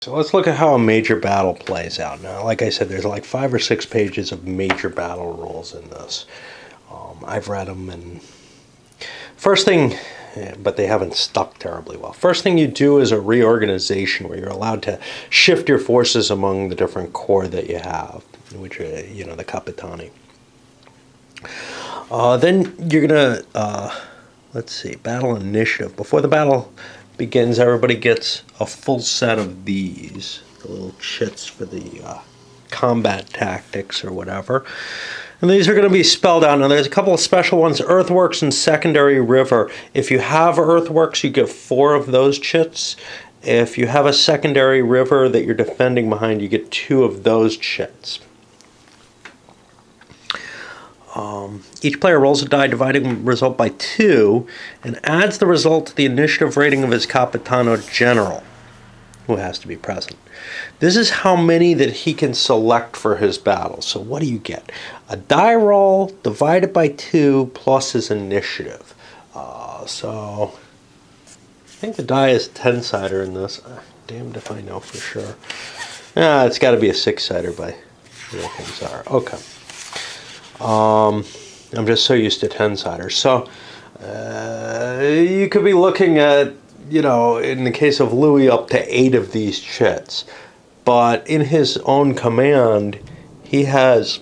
So let's look at how a major battle plays out. Now, like I said, there's like 5 or 6 pages of major battle rules in this. I've read them, and first thing, but they haven't stuck terribly well. First thing you do is a reorganization where you're allowed to shift your forces among the different corps that you have, which are, the Capitani. Then you're gonna, let's see, battle initiative. Before the battle begins, everybody gets a full set of these, the little chits for the combat tactics or whatever. And these are going to be spelled out. Now, there's a couple of special ones, earthworks and secondary river. If you have earthworks, you get 4 of those chits. If you have a secondary river that you're defending behind, you get 2 of those chits. Each player rolls a die dividing the result by 2 and adds the result to the initiative rating of his Capitano General, who has to be present. This is how many that he can select for his battle. So what do you get? A die roll divided by 2 plus his initiative. So I think the die is 10-sider in this. Damned if I know for sure. It's got to be a 6-sider by the way things are. Okay. I'm just so used to 10-siders. So you could be looking at, in the case of Louis, up to 8 of these chits. But in his own command, he has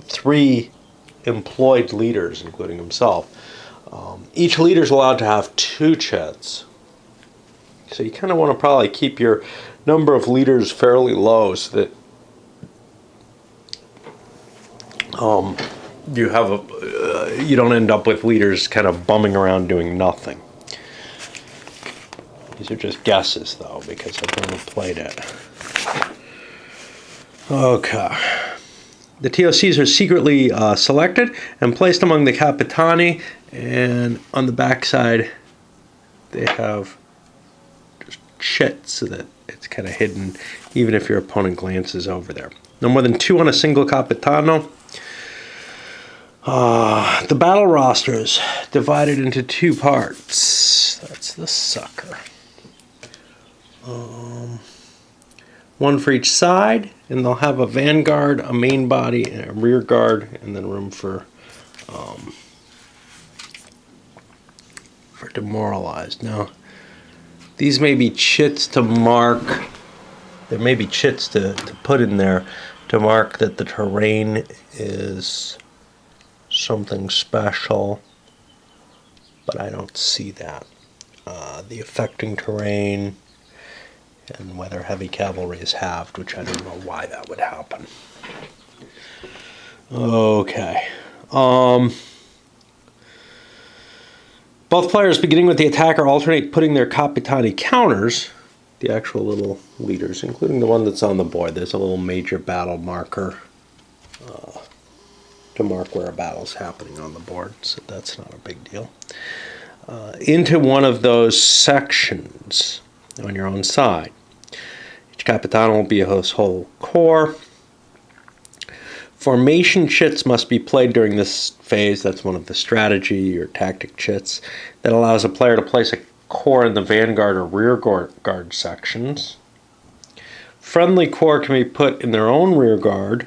3 employed leaders, including himself. Each leader is allowed to have 2 chits. So you kind of want to probably keep your number of leaders fairly low so that you don't end up with leaders kind of bumming around doing nothing. These are just guesses, though, because I've never played it. Okay. The TOCs are secretly selected and placed among the Capitani, and on the backside they have just chits so that it's kind of hidden, even if your opponent glances over there. No more than 2 on a single Capitano. The battle roster is divided into 2 parts. That's the sucker. 1 for each side, and they'll have a vanguard, a main body, and a rear guard, and then room for demoralized. Now, these may be chits to mark. There may be chits to put in there to mark that the terrain is something special, but I don't see that. The affecting terrain and whether heavy cavalry is halved, which I don't know why that would happen. Okay. Both players, beginning with the attacker, alternate putting their Capitani counters, the actual little leaders, including the one that's on the board. There's a little major battle marker to mark where a battle's happening on the board, so that's not a big deal. Into one of those sections on your own side. Each Capitano will be a whole corps. Formation chits must be played during this phase. That's one of the strategy or tactic chits that allows a player to place a corps in the vanguard or rear guard sections. Friendly corps can be put in their own rear guard,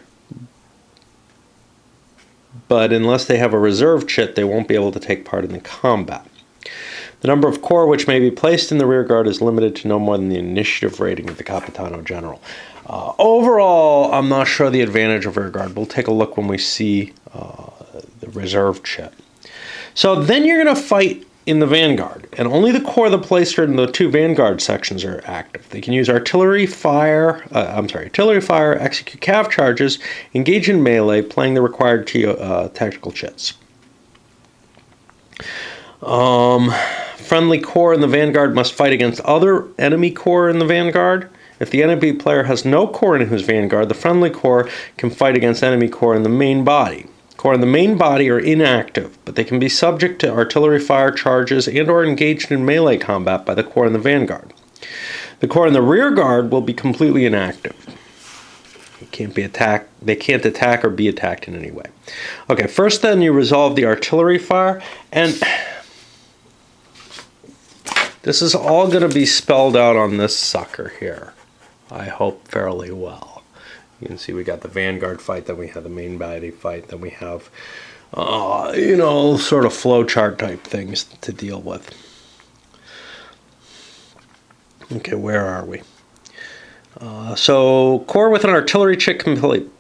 but unless they have a reserve chit, they won't be able to take part in the combat. The number of corps which may be placed in the rear guard is limited to no more than the initiative rating of the Capitano General. Overall, I'm not sure the advantage of rear guard. We'll take a look when we see the reserve chit. So then you're going to fight in the vanguard, and only the corps that placed in the 2 vanguard sections are active. They can use artillery fire, execute cav charges, engage in melee, playing the required tactical chits. Friendly corps in the vanguard must fight against other enemy corps in the vanguard. If the enemy player has no corps in his vanguard, the friendly corps can fight against enemy corps in the main body. Corps in the main body are inactive, but they can be subject to artillery fire charges and or engaged in melee combat by the corps in the vanguard. The corps in the rear guard will be completely inactive. They can't attack or be attacked in any way. Okay, first then you resolve the artillery fire, and this is all going to be spelled out on this sucker here. I hope, fairly well. You can see we got the vanguard fight, then we have the main body fight, then we have, sort of flowchart type things to deal with. Okay, where are we? So, corps with an artillery chit can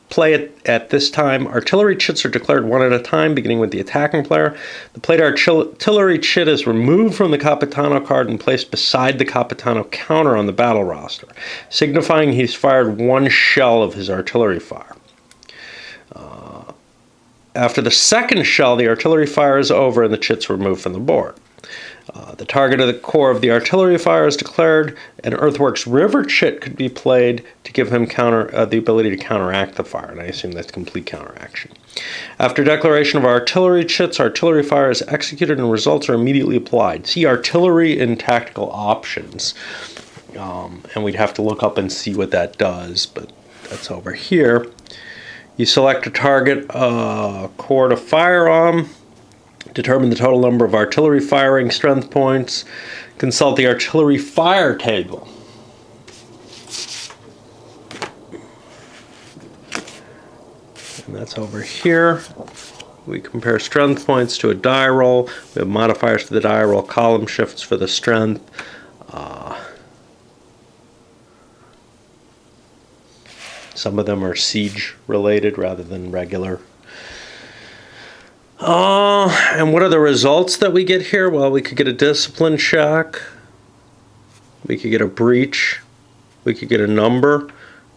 play at this time. Artillery chits are declared one at a time, beginning with the attacking player. The played artillery chit is removed from the Capitano card and placed beside the Capitano counter on the battle roster, signifying he's fired one shell of his artillery fire. After the second shell, the artillery fire is over and the chit's removed from the board. The target of the corps of the artillery fire is declared. An Earthworks River chit could be played to give him the ability to counteract the fire, and I assume that's complete counteraction. After declaration of artillery chits, artillery fire is executed and results are immediately applied. See artillery in tactical options, and we'd have to look up and see what that does, but that's over here. You select a target corps to fire on. Determine the total number of artillery firing strength points. Consult the artillery fire table. And that's over here. We compare strength points to a die roll. We have modifiers for the die roll, column shifts for the strength. Some of them are siege related rather than regular. And what are the results that we get here? Well, we could get a discipline check. We could get a breach. We could get a number,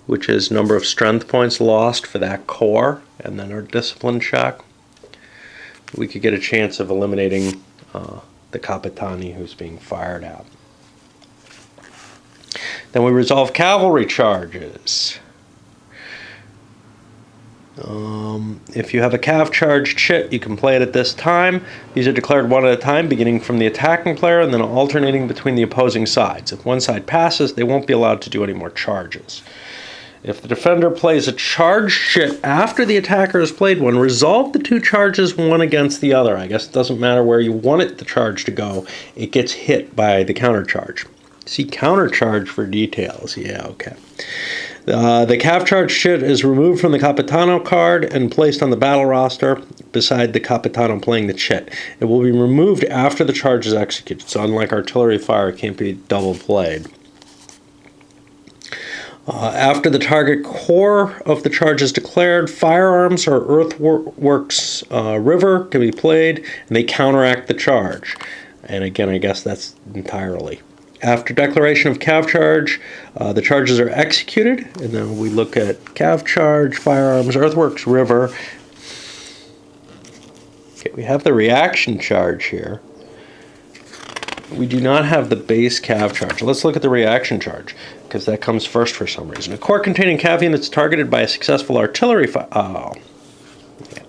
which is number of strength points lost for that corps, and then our discipline check. We could get a chance of eliminating the Capitani who's being fired at. Then we resolve cavalry charges. If you have a cav charge chit, you can play it at this time. These are declared one at a time, beginning from the attacking player and then alternating between the opposing sides. If one side passes, they won't be allowed to do any more charges. If the defender plays a charge chit after the attacker has played one, resolve the two charges one against the other. I guess it doesn't matter where you want the charge to go. It gets hit by the counter charge. See counter charge for details. Yeah, okay. The cav charge chit is removed from the Capitano card and placed on the battle roster beside the Capitano playing the chit. It will be removed after the charge is executed, so unlike artillery fire, it can't be double played. After the target corps of the charge is declared, firearms or Earthworks River can be played, and they counteract the charge. And again, I guess that's entirely. After declaration of cav charge, the charges are executed, and then we look at cav charge, firearms, Earthworks River. Okay, we have the reaction charge here. We do not have the base cav charge. Let's look at the reaction charge, because that comes first for some reason. A corps containing cav units targeted by a successful artillery fire. Oh. Yeah.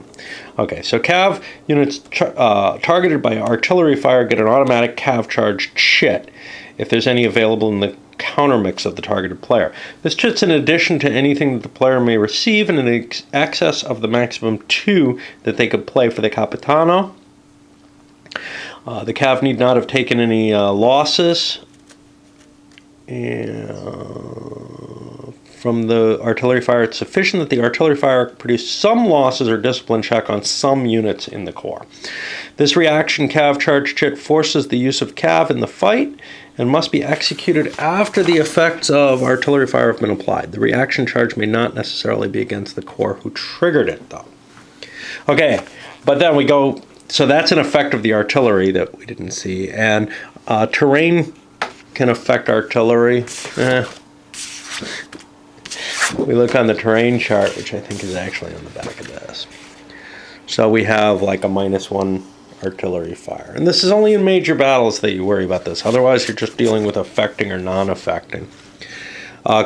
Okay, so cav units targeted by artillery fire get an automatic cav charge chit if there's any available in the counter mix of the targeted player. This chit's in addition to anything that the player may receive and in excess of the maximum 2 that they could play for the Capitano. The cav need not have taken any losses from the artillery fire. It's sufficient that the artillery fire produced some losses or discipline check on some units in the corps. This reaction cav charge chit forces the use of cav in the fight and must be executed after the effects of artillery fire have been applied. The reaction charge may not necessarily be against the corps who triggered it, though. Okay, but then we go, so that's an effect of the artillery that we didn't see, and terrain can affect artillery. We look on the terrain chart, which I think is actually on the back of this. So we have like a -1 artillery fire. And this is only in major battles that you worry about this. Otherwise, you're just dealing with affecting or non-affecting.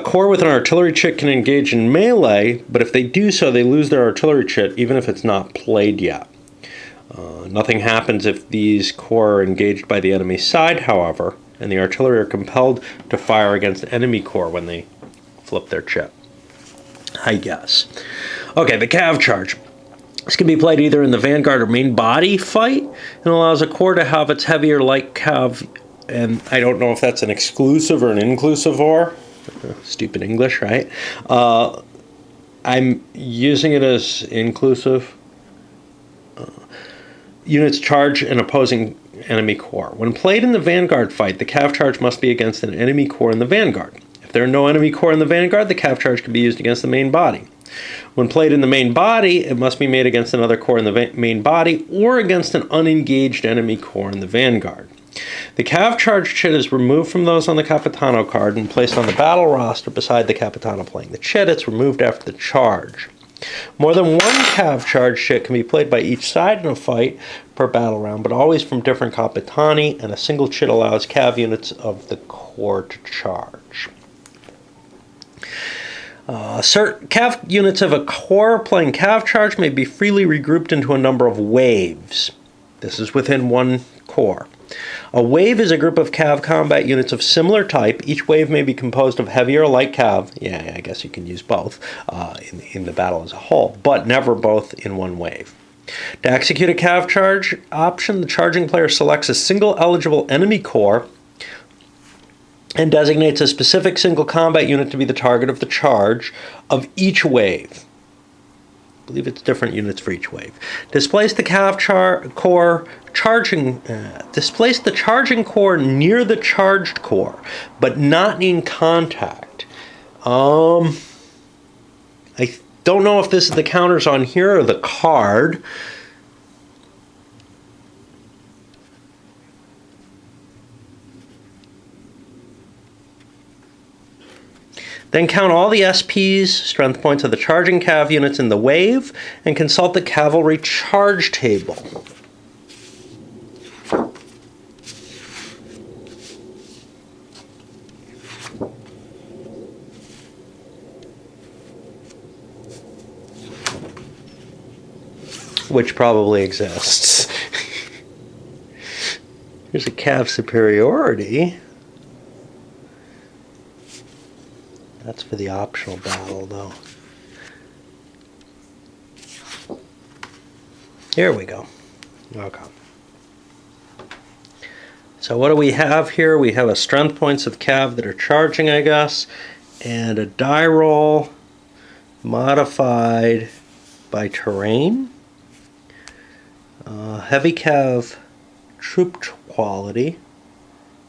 Corps with an artillery chit can engage in melee, but if they do so, they lose their artillery chit, even if it's not played yet. Nothing happens if these corps are engaged by the enemy side, however, and the artillery are compelled to fire against enemy corps when they flip their chit, I guess. Okay, the cav charge. This can be played either in the vanguard or main body fight, and allows a corps to have its heavy or light cav, and I don't know if that's an exclusive or an inclusive or. Stupid English, right? I'm using it as inclusive. Units charge an opposing enemy corps. When played in the Vanguard fight, the cav charge must be against an enemy corps in the Vanguard. If there are no enemy corps in the Vanguard, the cav charge can be used against the main body. When played in the main body, it must be made against another corps in the main body or against an unengaged enemy corps in the Vanguard. The cav charge chit is removed from those on the Capitano card and placed on the battle roster beside the Capitano playing the chit. It's removed after the charge. More than one cav charge chit can be played by each side in a fight per battle round, but always from different Capitani, and a single chit allows cav units of the corps to charge. Certain cav units of a corps playing cav charge may be freely regrouped into a number of waves. This is within one corps. A wave is a group of cav combat units of similar type. Each wave may be composed of heavy or light cav. Yeah, I guess you can use both in the battle as a whole, but never both in one wave. To execute a cav charge option, the charging player selects a single eligible enemy corps and designates a specific single combat unit to be the target of the charge of each wave. I believe it's different units for each wave. Displace the cav corps displace the charging corps near the charged corps, but not in contact. I don't know if this is the counters on here or the card. Then count all the SPs, strength points of the charging cav units in the wave, and consult the cavalry charge table. Which probably exists. Here's a cav superiority. That's for the optional battle, though. Here we go. Okay. So what do we have here? We have a strength points of cav that are charging, I guess, and a die roll modified by terrain. Heavy cav troop quality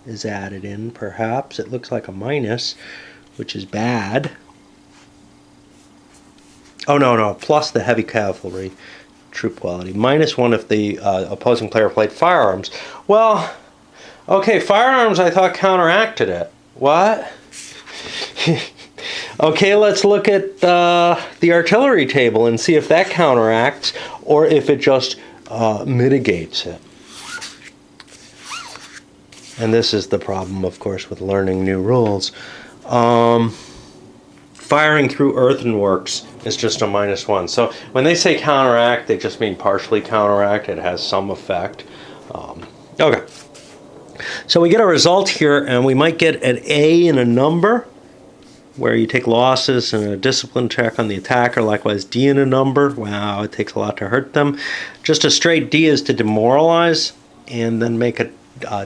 is added in, perhaps. It looks like a minus, which is bad. Oh, no, plus the heavy cavalry troop quality. -1 if the opposing player played firearms. Well, okay, firearms I thought counteracted it. What? Okay, let's look at the artillery table and see if that counteracts or if it just mitigates it. And this is the problem, of course, with learning new rules. Firing through earthworks is just a -1. So when they say counteract, they just mean partially counteract. It has some effect. Okay. So we get a result here, and we might get an A in a number, where you take losses and a discipline check on the attacker, likewise D in a number. Wow, it takes a lot to hurt them. Just a straight D is to demoralize, and then make a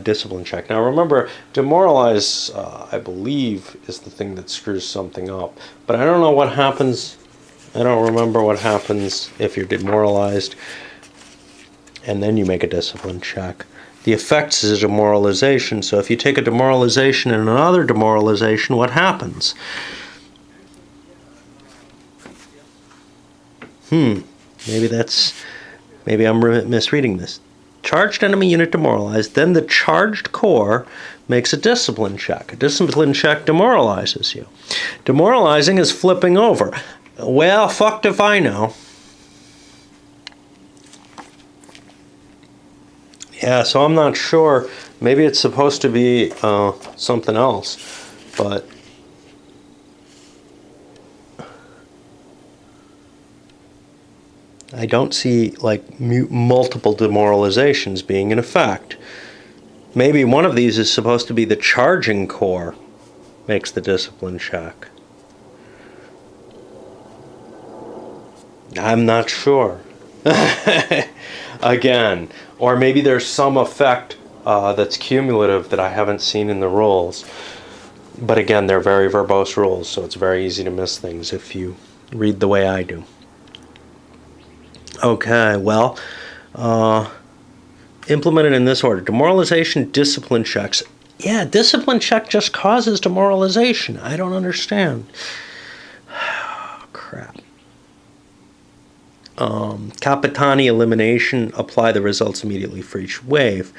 discipline check. Now remember, demoralize, I believe, is the thing that screws something up. But I don't know what happens. I don't remember what happens if you're demoralized, and then you make a discipline check. The effects is a demoralization, so if you take a demoralization and another demoralization, what happens? Maybe I'm misreading this. Charged enemy unit demoralized, then the charged corps makes a discipline check. A discipline check demoralizes you. Demoralizing is flipping over. Well, fucked if I know. Yeah, so I'm not sure. Maybe it's supposed to be something else, but I don't see like multiple demoralizations being in effect. Maybe one of these is supposed to be the charging corps makes the discipline check. I'm not sure. Again, or maybe there's some effect that's cumulative that I haven't seen in the rules. But again, they're very verbose rules, so it's very easy to miss things if you read the way I do. Okay, well, implemented in this order. Demoralization, discipline checks. Yeah, discipline check just causes demoralization. I don't understand. Crap. Kapitani elimination, apply the results immediately for each wave.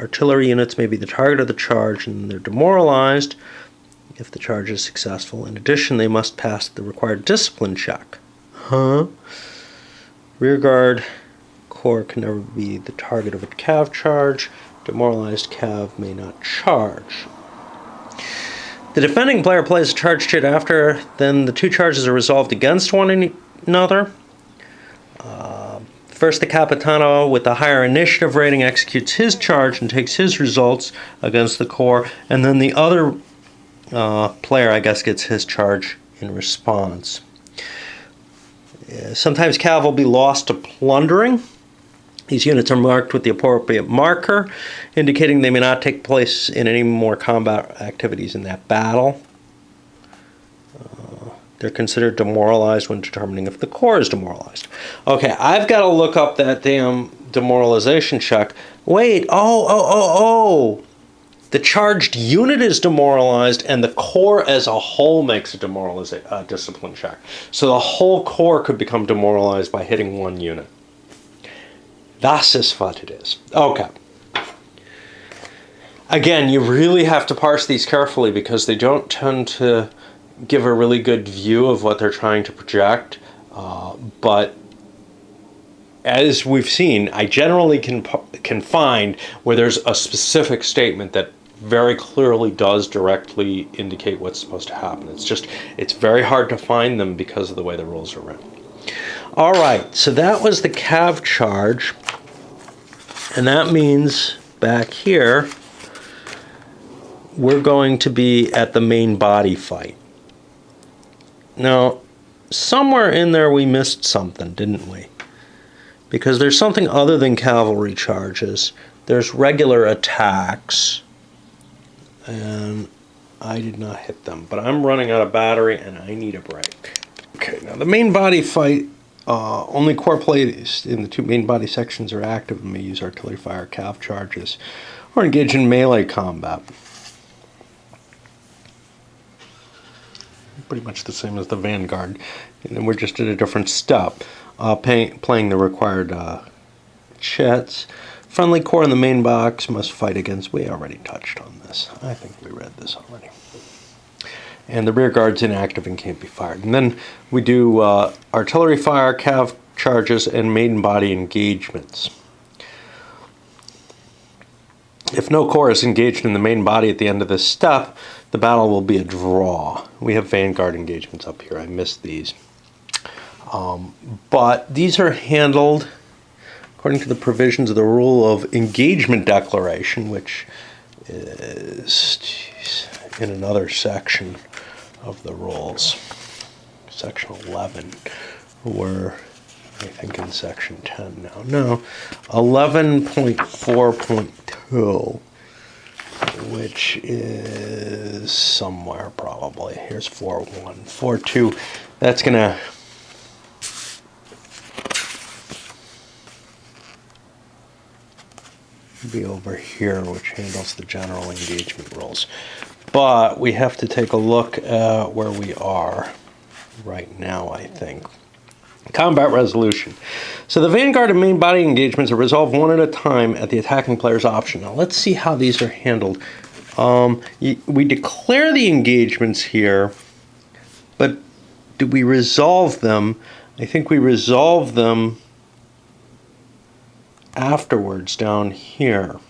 Artillery units may be the target of the charge and they're demoralized if the charge is successful. In addition, they must pass the required discipline check. Rearguard corps can never be the target of a cav charge. Demoralized cav may not charge. The defending player plays a charge chit after, then the two charges are resolved against one another. First, the Capitano with the higher initiative rating executes his charge and takes his results against the corps, and then the other player, I guess, gets his charge in response. Sometimes cav will be lost to plundering. These units are marked with the appropriate marker, indicating they may not take place in any more combat activities in that battle. They're considered demoralized when determining if the corps is demoralized. Okay, I've got to look up that damn demoralization check. Wait, oh. The charged unit is demoralized, and the corps as a whole makes a discipline check. So the whole corps could become demoralized by hitting one unit. Das ist what it is. Okay. Again, you really have to parse these carefully because they don't tend to give a really good view of what they're trying to project. But as we've seen, I generally can find where there's a specific statement that very clearly does directly indicate what's supposed to happen. It's very hard to find them because of the way the rules are written. All right, so that was the cav charge. And that means back here, we're going to be at the main body fight. Now, somewhere in there we missed something, didn't we? Because there's something other than cavalry charges. There's regular attacks. And I did not hit them. But I'm running out of battery and I need a break. Okay, now the main body fight, only corps plays in the two main body sections are active and may use artillery fire, cav charges, or engage in melee combat. Pretty much the same as the Vanguard, and we're just at a different step. Playing the required chits. Friendly corps in the main box must fight against. We already touched on this. I think we read this already. And the rear guard's inactive and can't be fired. And then we do artillery fire, cav charges, and main body engagements. If no corps is engaged in the main body at the end of this step, the battle will be a draw. We have Vanguard engagements up here. I missed these. But these are handled according to the provisions of the rule of engagement declaration, which is in another section of the rules. Section 11. We're, I think, in section 10 now. No, 11.4.2. Which is somewhere probably. Here's 4.1. 4.2. That's going to be over here, which handles the general engagement rules. But we have to take a look at where we are right now, I think. Combat resolution. So the Vanguard and main body engagements are resolved one at a time at the attacking player's option. Now let's see how these are handled. We declare the engagements here, but do we resolve them? I think we resolve them afterwards down here.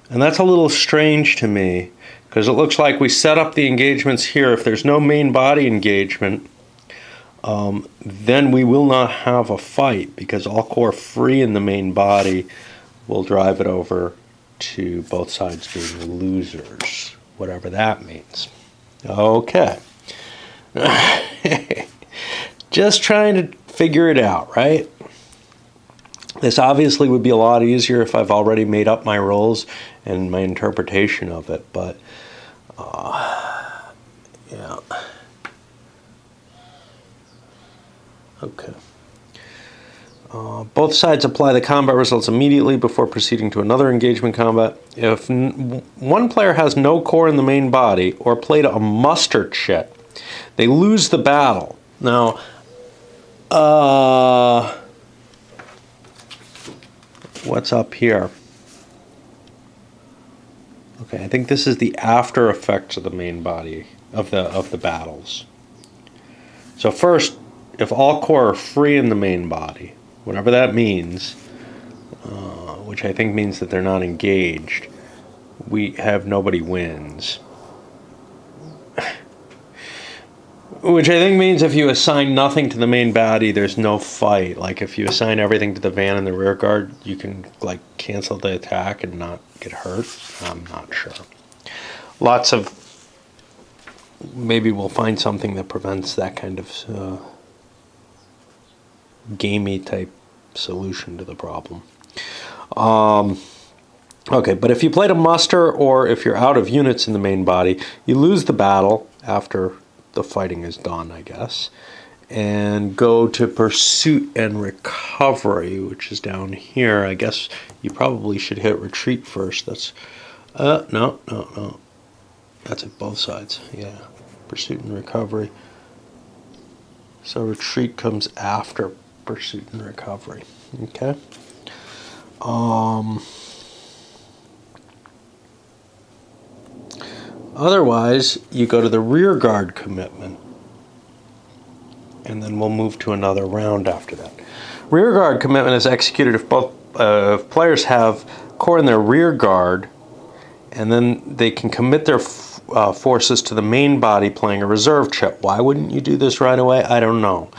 And that's a little strange to me, because it looks like we set up the engagements here. If there's no main body engagement, then we will not have a fight, because all corps free in the main body will drive it over to both sides being losers, whatever that means. Okay. Just trying to figure it out, right? This obviously would be a lot easier if I've already made up my rules and my interpretation of it, but yeah. Okay. Both sides apply the combat results immediately before proceeding to another engagement combat. If one player has no core in the main body or played a muster chit, they lose the battle. Now, what's up here? Okay, I think this is the after effects of the main body of the battles. So first, if all core are free in the main body, whatever that means, which I think means that they're not engaged, we have nobody wins. Which I think means if you assign nothing to the main body, there's no fight. Like if you assign everything to the van and the rear guard, you can like cancel the attack and not get hurt. I'm not sure. Lots of, maybe we'll find something that prevents that kind of gamey type solution to the problem. Okay, but if you played a muster or if you're out of units in the main body, you lose the battle after the fighting is done, I guess, and go to pursuit and recovery, which is down here. I guess you probably should hit retreat first. That's no. That's at both sides. Yeah, pursuit and recovery. So retreat comes after pursuit and recovery. Okay. Otherwise, you go to the rear guard commitment, and then we'll move to another round after that. Rear guard commitment is executed if both players have core in their rear guard, and then they can commit their forces to the main body playing a reserve chit. Why wouldn't you do this right away? I don't know.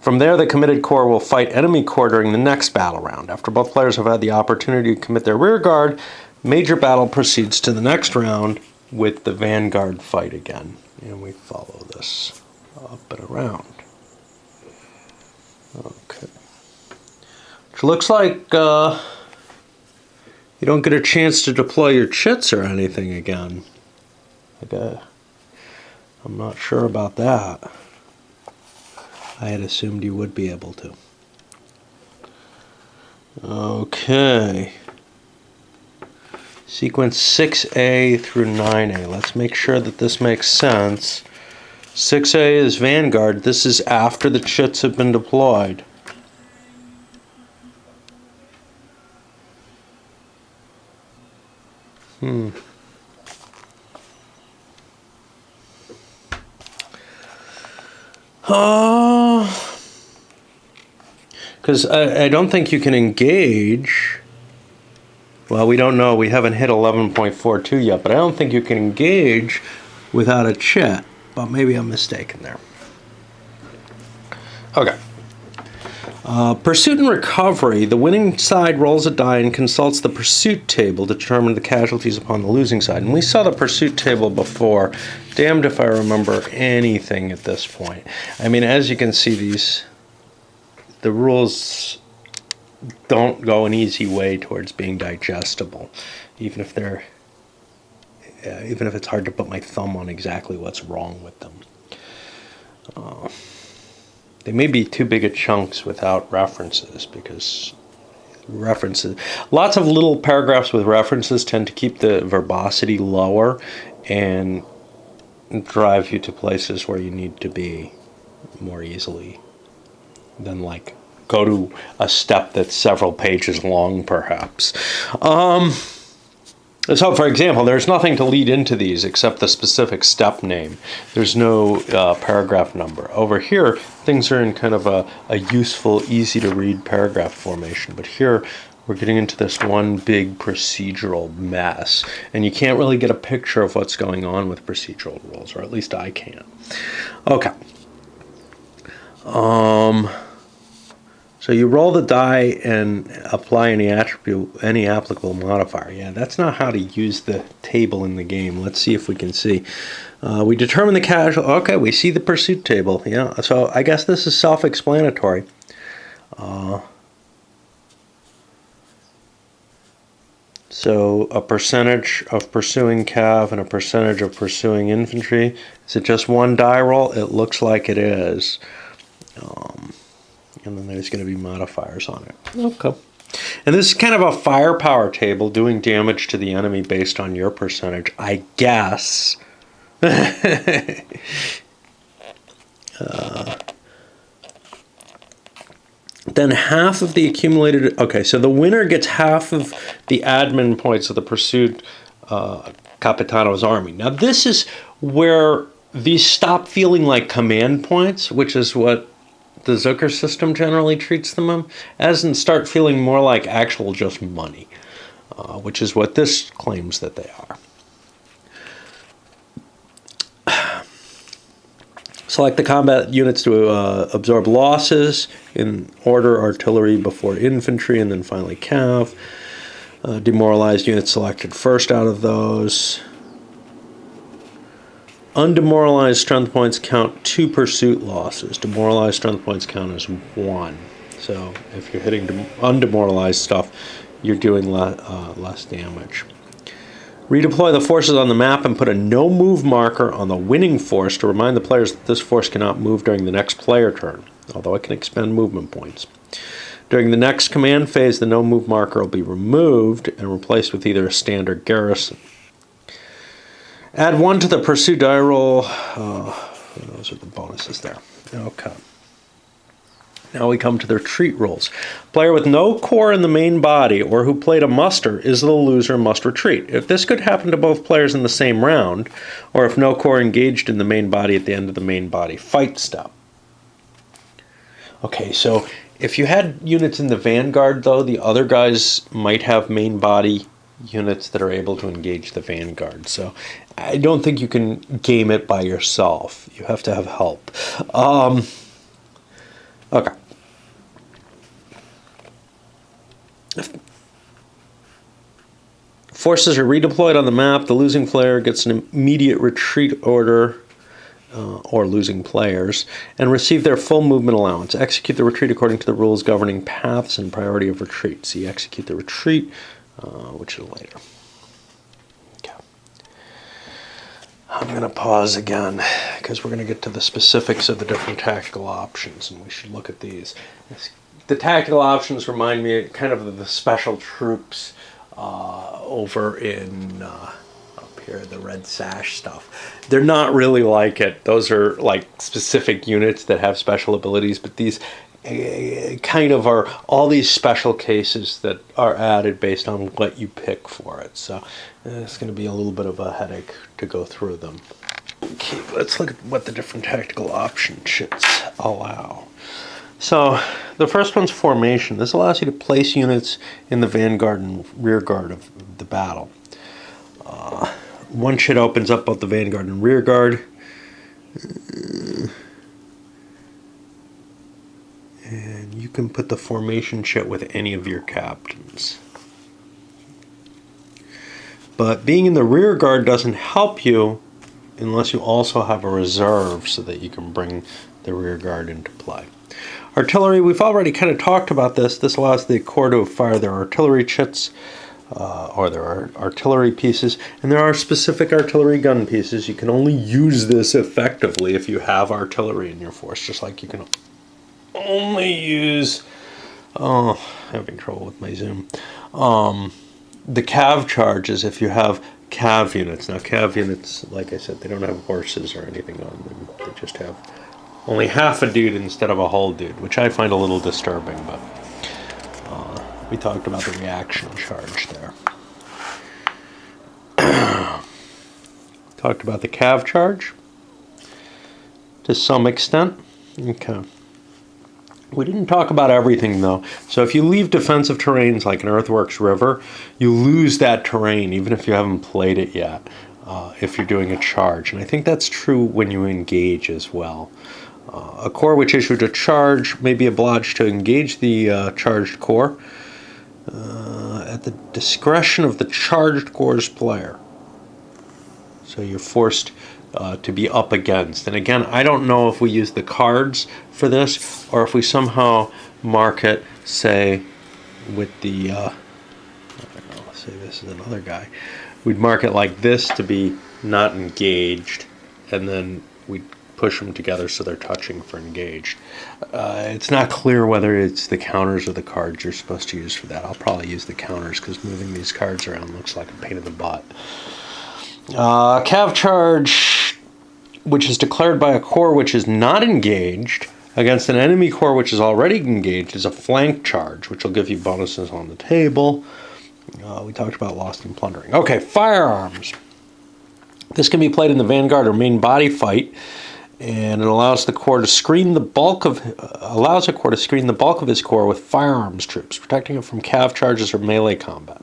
From there, the committed core will fight enemy core during the next battle round. After both players have had the opportunity to commit their rear guard, major battle proceeds to the next round with the vanguard fight again. And we follow this up and around. Okay. Which looks like you don't get a chance to deploy your chits or anything again. I'm not sure about that. I had assumed you would be able to. Okay. Sequence 6A through 9A. Let's make sure that this makes sense. 6A is Vanguard. This is after the chits have been deployed. Because I don't think you can engage. Well, we don't know. We haven't hit 11.42 yet, but I don't think you can engage without a chit. But maybe I'm mistaken there. Okay. Pursuit and recovery. The winning side rolls a die and consults the pursuit table to determine the casualties upon the losing side. And we saw the pursuit table before. Damned if I remember anything at this point. I mean, as you can see, the rules don't go an easy way towards being digestible, even if it's hard to put my thumb on exactly what's wrong with them. They may be too big a chunks without references, because lots of little paragraphs with references tend to keep the verbosity lower and drive you to places where you need to be more easily than like go to a step that's several pages long, perhaps. So, for example, there's nothing to lead into these except the specific step name. There's no paragraph number. Over here, things are in kind of a useful, easy-to-read paragraph formation. But here, we're getting into this one big procedural mess. And you can't really get a picture of what's going on with procedural rules, or at least I can't. Okay. So you roll the die and apply any applicable modifier. Yeah, that's not how to use the table in the game. Let's see if we can see. We determine the casual. Okay, we see the pursuit table. Yeah, so I guess this is self-explanatory. So a percentage of pursuing cav and a percentage of pursuing infantry. Is it just one die roll? It looks like it is. And then there's going to be modifiers on it. Okay. And this is kind of a firepower table, doing damage to the enemy based on your percentage, I guess. Then half of the accumulated... Okay, so the winner gets half of the admin points of the pursued Capitano's army. Now this is where these stop feeling like command points, which is what the Zucker system generally treats them as, and start feeling more like actual just money, which is what this claims that they are. Select the combat units to absorb losses in order: artillery before infantry, and then finally cav. Demoralized units selected first out of those. Undemoralized strength points count 2 pursuit losses. Demoralized strength points count as 1. So if you're hitting undemoralized stuff, you're doing less damage. Redeploy the forces on the map and put a no-move marker on the winning force to remind the players that this force cannot move during the next player turn, although it can expend movement points. During the next command phase, the no-move marker will be removed and replaced with either a standard garrison. Add 1 to the pursuit die roll. Those are the bonuses there. Okay. Now we come to the retreat rolls. Player with no core in the main body or who played a muster is the loser and must retreat. If this could happen to both players in the same round, or if no core engaged in the main body at the end of the main body fight step. Okay, so if you had units in the vanguard, though, the other guys might have main body units that are able to engage the vanguard. So I don't think you can game it by yourself. You have to have help. Okay. Forces are redeployed on the map. The losing player gets an immediate retreat order, or losing players, and receive their full movement allowance. Execute the retreat according to the rules governing paths and priority of retreat. So you execute the retreat, which is later. Okay. I'm going to pause again because we're going to get to the specifics of the different tactical options, and we should look at these. The tactical options remind me kind of the special troops over in up here, the Red Sash stuff. They're not really like it. Those are like specific units that have special abilities, but these kind of are all these special cases that are added based on what you pick for it. So it's going to be a little bit of a headache to go through them. Okay, let's look at what the different tactical option shits allow. So the first one's formation. This allows you to place units in the vanguard and rear guard of the battle. One shit opens up both the vanguard and rear guard. And you can put the formation shit with any of your captains. But being in the rear guard doesn't help you unless you also have a reserve so that you can bring the rear guard into play. Artillery, we've already kind of talked about this. This allows the corps to fire their artillery chits, or their artillery pieces, and there are specific artillery gun pieces. You can only use this effectively if you have artillery in your force, just like you can only use, having trouble with my zoom, the cav charges if you have cav units. Now cav units, like I said, they don't have horses or anything on them. They just have only half a dude instead of a whole dude, which I find a little disturbing, but we talked about the reaction charge there. Talked about the cav charge to some extent. Okay. We didn't talk about everything, though. So if you leave defensive terrains like an earthworks river, you lose that terrain even if you haven't played it yet, if you're doing a charge. And I think that's true when you engage as well. A corps which issued a charge may be obliged to engage the charged corps at the discretion of the charged corps' player. So you're forced to be up against. And again, I don't know if we use the cards for this or if we somehow mark it, say, with the, I don't know, say this is another guy. We'd mark it like this to be not engaged, and then we'd push them together so they're touching for engaged. It's not clear whether it's the counters or the cards you're supposed to use for that. I'll probably use the counters because moving these cards around looks like a pain in the butt. Cav charge, which is declared by a core which is not engaged against an enemy core which is already engaged, is a flank charge, which will give you bonuses on the table. We talked about lost and plundering. Okay, firearms. This can be played in the vanguard or main body fight, and it allows the core to screen the bulk of his core with firearms troops, protecting it from cav charges or melee combat.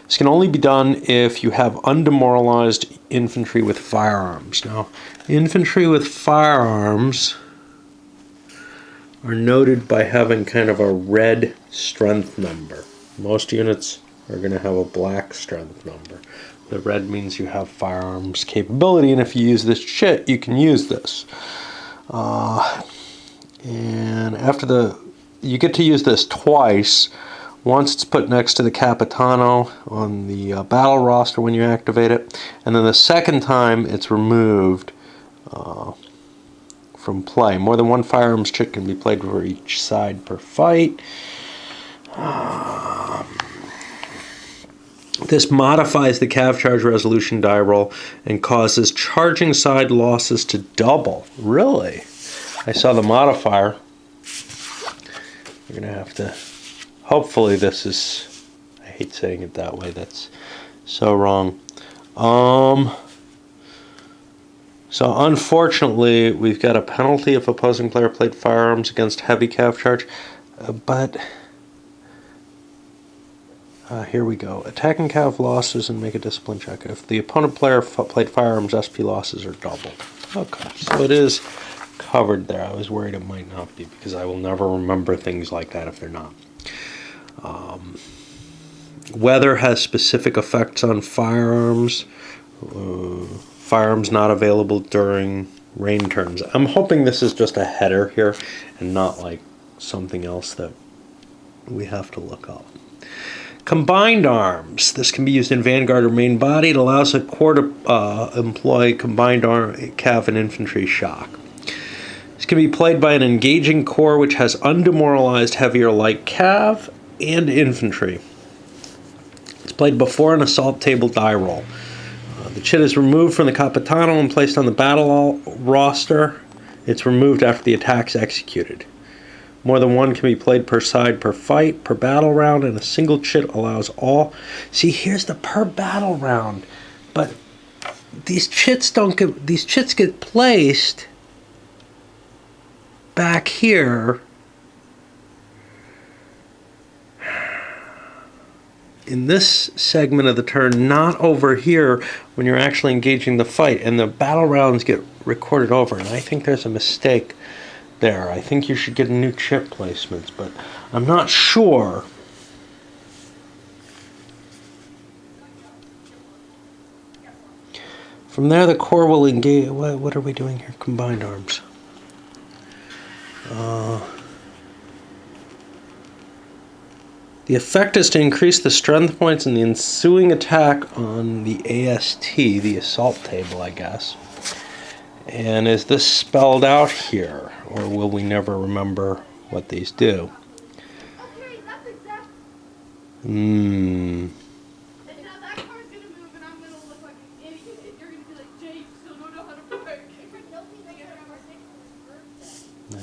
This can only be done if you have undemoralized infantry with firearms. Now, infantry with firearms are noted by having kind of a red strength number. Most units are going to have a black strength number. The red means you have firearms capability, and if you use this shit, you can use this. And after you get to use this twice. Once it's put next to the Capitano on the battle roster when you activate it, and then the second time it's removed from play. More than one firearms chit can be played for each side per fight. This modifies the cav charge resolution die roll and causes charging side losses to double. Really? I saw the modifier. You're going to have to... Hopefully this is... I hate saying it that way. That's so wrong. So unfortunately, we've got a penalty if opposing player played firearms against heavy cav charge. But... here we go. Attacking cav losses and make a discipline check. If the opponent player played firearms, SP losses are doubled. Okay, so it is covered there. I was worried it might not be because I will never remember things like that if they're not. Weather has specific effects on firearms. Firearms not available during rain turns. I'm hoping this is just a header here and not like something else that we have to look up. Combined arms. This can be used in vanguard or main body. It allows a core to employ combined arm, cav, and infantry shock. This can be played by an engaging core which has undemoralized heavy or light cav and infantry. It's played before an assault table die roll. The chit is removed from the Capitano and placed on the battle roster. It's removed after the attack is executed. More than one can be played per side per fight, per battle round, and a single chit allows all. See, here's the per battle round, but these chits get placed back here in this segment of the turn, not over here when you're actually engaging the fight, and the battle rounds get recorded over, and I think there's a mistake there. I think you should get a new chip placements, but I'm not sure. From there, the core will engage. What are we doing here? Combined arms. The effect is to increase the strength points in the ensuing attack on the AST, the assault table, I guess. And is this spelled out here, or will we never remember what these do? Okay, that's exactly. Hmm. And now that car's gonna move, and I'm gonna look like an idiot. And you're gonna be like, Jake, still don't know how to work.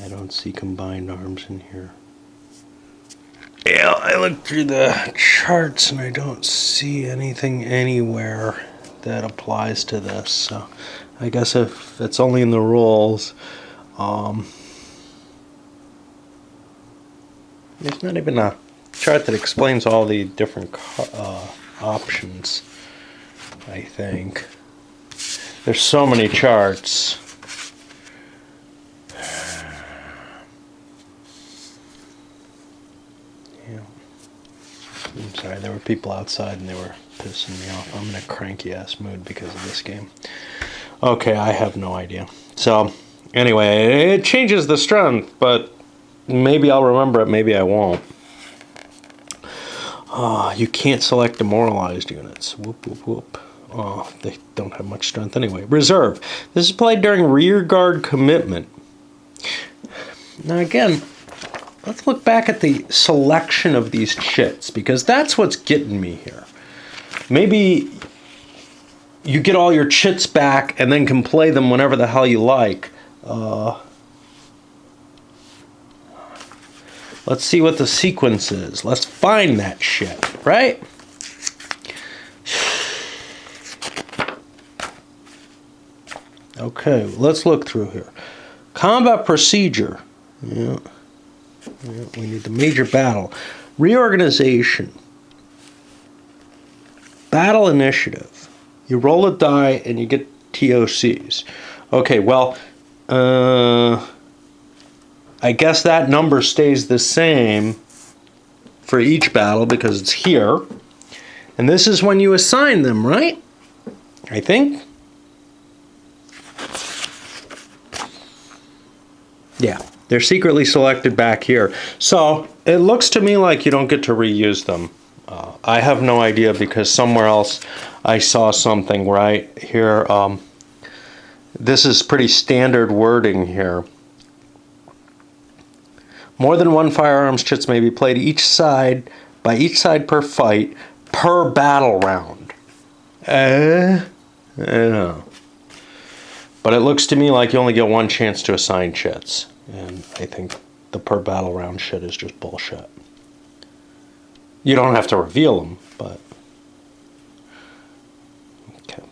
I don't see combined arms in here. Yeah, I looked through the charts and I don't see anything anywhere that applies to this. So I guess if it's only in the rules, there's not even a chart that explains all the different options, I think. There's so many charts. Yeah. I'm sorry, there were people outside and they were pissing me off. I'm in a cranky ass mood because of this game. Okay, I have no idea. So, anyway, it changes the strength, but maybe I'll remember it, maybe I won't. You can't select demoralized units. Whoop, whoop, whoop. Oh, they don't have much strength anyway. Reserve. This is played during rearguard commitment. Now again, let's look back at the selection of these chits, because that's what's getting me here. Maybe you get all your chits back and then can play them whenever the hell you like. Let's see what the sequence is. Let's find that shit, right? Okay, let's look through here. Combat procedure. Yeah, we need the major battle. Reorganization. Battle initiative. You roll a die and you get TOCs. Okay, well, I guess that number stays the same for each battle because it's here. And this is when you assign them, right? I think. Yeah, they're secretly selected back here. So it looks to me like you don't get to reuse them. I have no idea because somewhere else I saw something right here. This is pretty standard wording here. More than one firearms chits may be played by each side per fight per battle round. I don't know. But it looks to me like you only get one chance to assign chits. And I think the per battle round shit is just bullshit. You don't have to reveal them, but... Okay.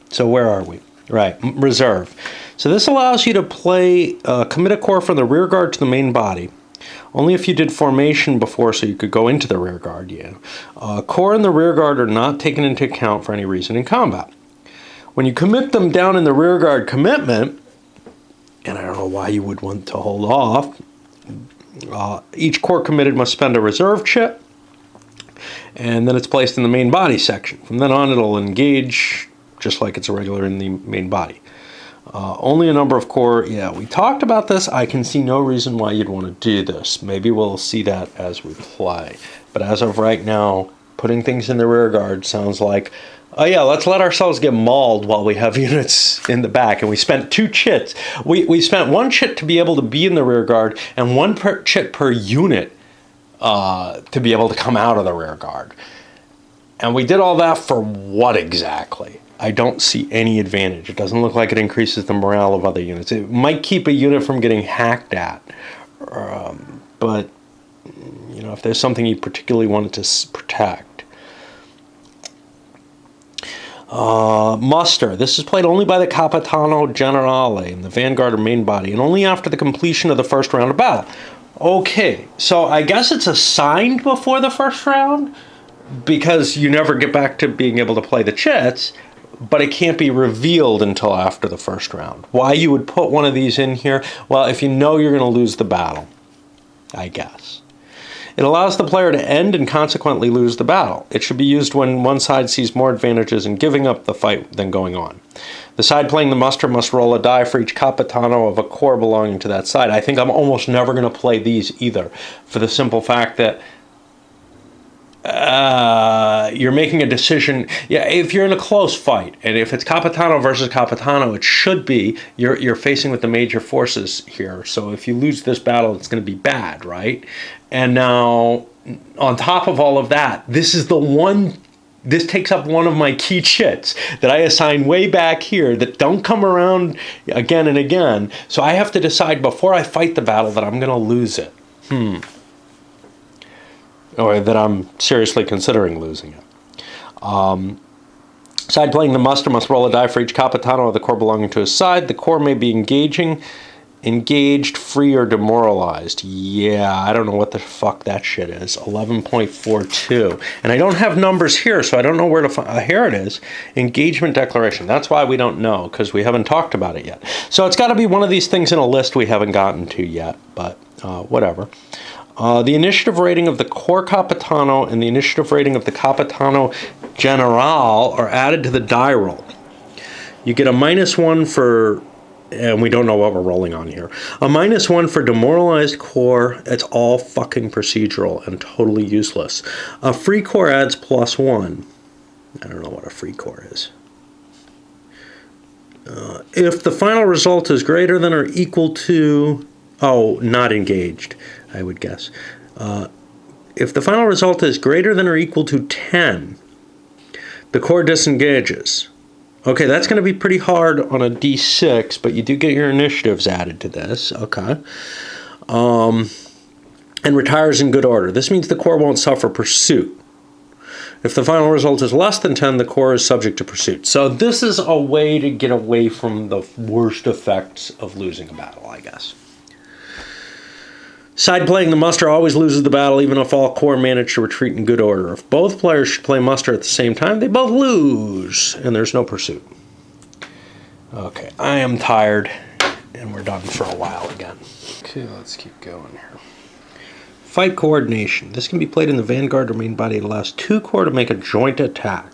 So where are we? Right, reserve. So this allows you to play, commit a corps from the rear guard to the main body. Only if you did formation before, so you could go into the rear guard, yeah. Corps and the rear guard are not taken into account for any reason in combat. When you commit them down in the rear guard commitment, and I don't know why you would want to hold off, each corps committed must spend a reserve chit, and then it's placed in the main body section. From then on, it'll engage just like it's a regular in the main body. Only a number of corps, yeah, we talked about this. I can see no reason why you'd want to do this. Maybe we'll see that as we play. But as of right now, putting things in the rear guard sounds like, oh yeah, let's let ourselves get mauled while we have units in the back. And we spent 2 chits. We spent 1 chit to be able to be in the rear guard and 1 chit per unit to be able to come out of the rear guard. And we did all that for what exactly? I don't see any advantage. It doesn't look like it increases the morale of other units. It might keep a unit from getting hacked at. But, you know, if there's something you particularly wanted to protect. Muster. This is played only by the Capitano Generale in the vanguard or main body, and only after the completion of the first round of battle. Okay, so I guess it's assigned before the first round, because you never get back to being able to play the chits, but it can't be revealed until after the first round. Why you would put one of these in here? Well, if you know you're going to lose the battle, I guess. It allows the player to end and consequently lose the battle. It should be used when one side sees more advantages in giving up the fight than going on. The side playing the muster must roll a die for each Capitano of a corps belonging to that side. I think I'm almost never going to play these either, for the simple fact that you're making a decision. Yeah, if you're in a close fight, and if it's Capitano versus Capitano, it should be you're facing with the major forces here. So if you lose this battle, it's going to be bad, right? And now, on top of all of that, this takes up one of my key chits that I assign way back here that don't come around again and again. So I have to decide before I fight the battle that I'm going to lose it. Or that I'm seriously considering losing it. Side playing the muster must roll a die for each Capitano of the corps belonging to his side. The corps may be engaged, free, or demoralized. Yeah, I don't know what the fuck that shit is. 11.42. And I don't have numbers here, so I don't know where to find. Here it is. Engagement declaration. That's why we don't know, because we haven't talked about it yet. So it's got to be one of these things in a list we haven't gotten to yet, but whatever. The initiative rating of the Corps Capitano and the initiative rating of the Capitano Generale are added to the die roll. You get a -1 for and we don't know what we're rolling on here. A -1 for demoralized core. It's all fucking procedural and totally useless. A free core adds +1. I don't know what a free core is. If the final result is greater than or equal to... Oh, not engaged, I would guess. If the final result is greater than or equal to 10, the core disengages. Okay, that's going to be pretty hard on a D6, but you do get your initiatives added to this. Okay. And retires in good order. This means the core won't suffer pursuit. If the final result is less than 10, the core is subject to pursuit. So this is a way to get away from the worst effects of losing a battle, I guess. Side playing the muster always loses the battle, even if all core manage to retreat in good order. If both players should play muster at the same time, they both lose, and there's no pursuit. Okay, I am tired, and we're done for a while again. Okay, let's keep going here. Fight coordination. This can be played in the vanguard or main body. It allows 2 core to make a joint attack.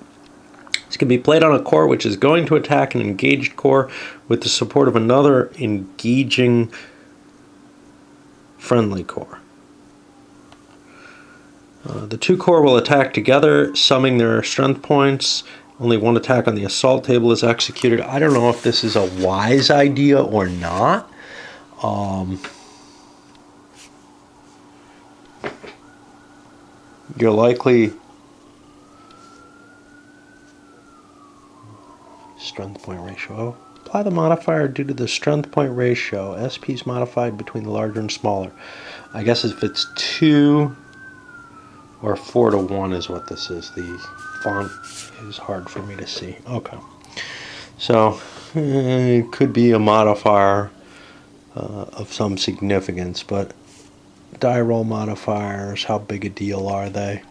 This can be played on a core which is going to attack an engaged core with the support of another engaging friendly core. The 2 core will attack together, summing their strength points. Only 1 attack on the assault table is executed. I don't know if this is a wise idea or not. You're likely... Strength point ratio. Apply the modifier due to the strength point ratio. SP is modified between the larger and smaller. I guess if it's 2 or 4 to 1 is what this is. The font is hard for me to see. Okay. So it could be a modifier of some significance, but die roll modifiers, how big a deal are they?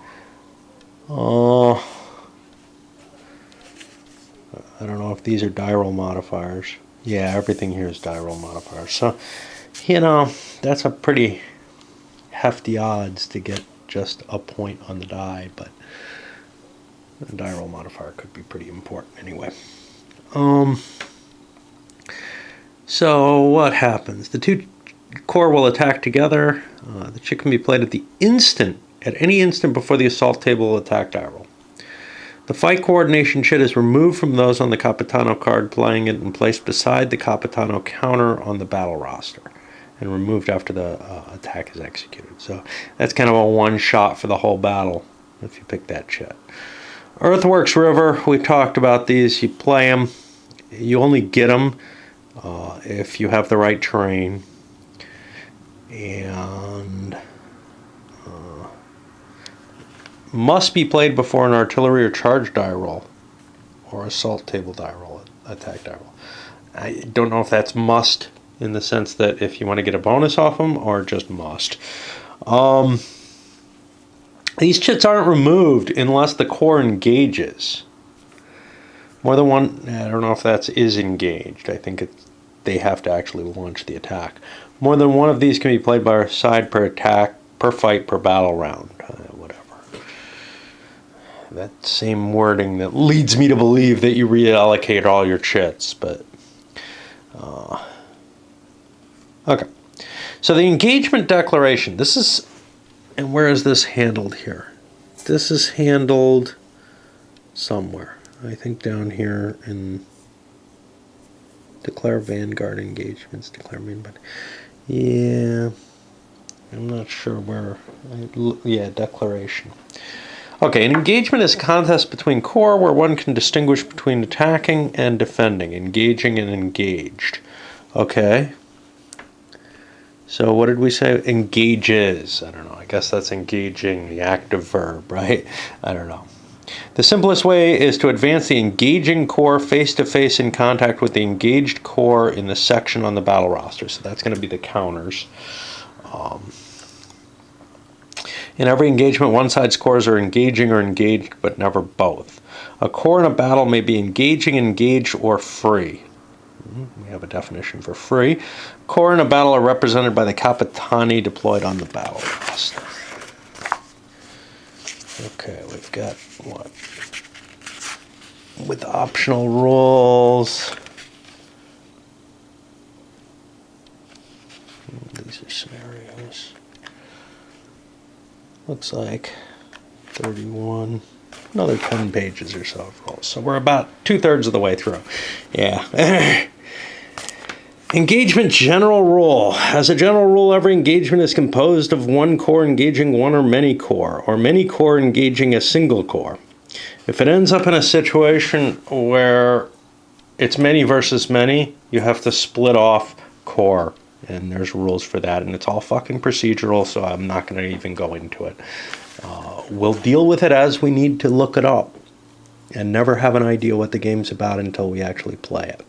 I don't know if these are die roll modifiers. Yeah, everything here is die roll modifiers. So, you know, that's a pretty hefty odds to get just a point on the die, but a die roll modifier could be pretty important anyway. So what happens? The 2 core will attack together. The chit can be played at any instant before the assault table attack die roll. The fight coordination chit is removed from those on the Capitano card, playing it and placed beside the Capitano counter on the battle roster, and removed after the attack is executed. So that's kind of a one-shot for the whole battle if you pick that chit. Earthworks River, we talked about these. You play them. You only get them if you have the right terrain. And must be played before an artillery or charge die roll, or assault table die roll, attack die roll. I don't know if that's must in the sense that if you want to get a bonus off them, or just must. These chits aren't removed unless the core engages. More than one, I don't know if that is engaged. I think they have to actually launch the attack. More than one of these can be played by our side per attack, per fight, per battle round. Whatever. That same wording that leads me to believe that you reallocate all your chits, but... okay. So the engagement declaration. This is... And where is this handled here? This is handled somewhere. I think down here in... Declare Vanguard engagements. Declare main body. Yeah, I'm not sure where. Yeah, declaration. Okay, an engagement is a contest between core where one can distinguish between attacking and defending, engaging and engaged. Okay. So what did we say? Engages. I don't know. I guess that's engaging, the active verb, right? I don't know. The simplest way is to advance the engaging core face-to-face in contact with the engaged core in the section on the battle roster. So that's going to be the counters. In every engagement, one side's cores are engaging or engaged, but never both. A core in a battle may be engaging, engaged, or free. We have a definition for free. Core in a battle are represented by the Capitani deployed on the battle roster. Okay, we've got what? With optional rules. looks like 31, another 10 pages or so of rules. So we're about 2/3 of the way through. Yeah. Engagement general rule. As a general rule, every engagement is composed of one core engaging one or many core engaging a single core. If it ends up in a situation where it's many versus many, you have to split off core, and there's rules for that, and it's all fucking procedural, so I'm not going to even go into it. We'll deal with it as we need to look it up, and never have an idea what the game's about until we actually play it.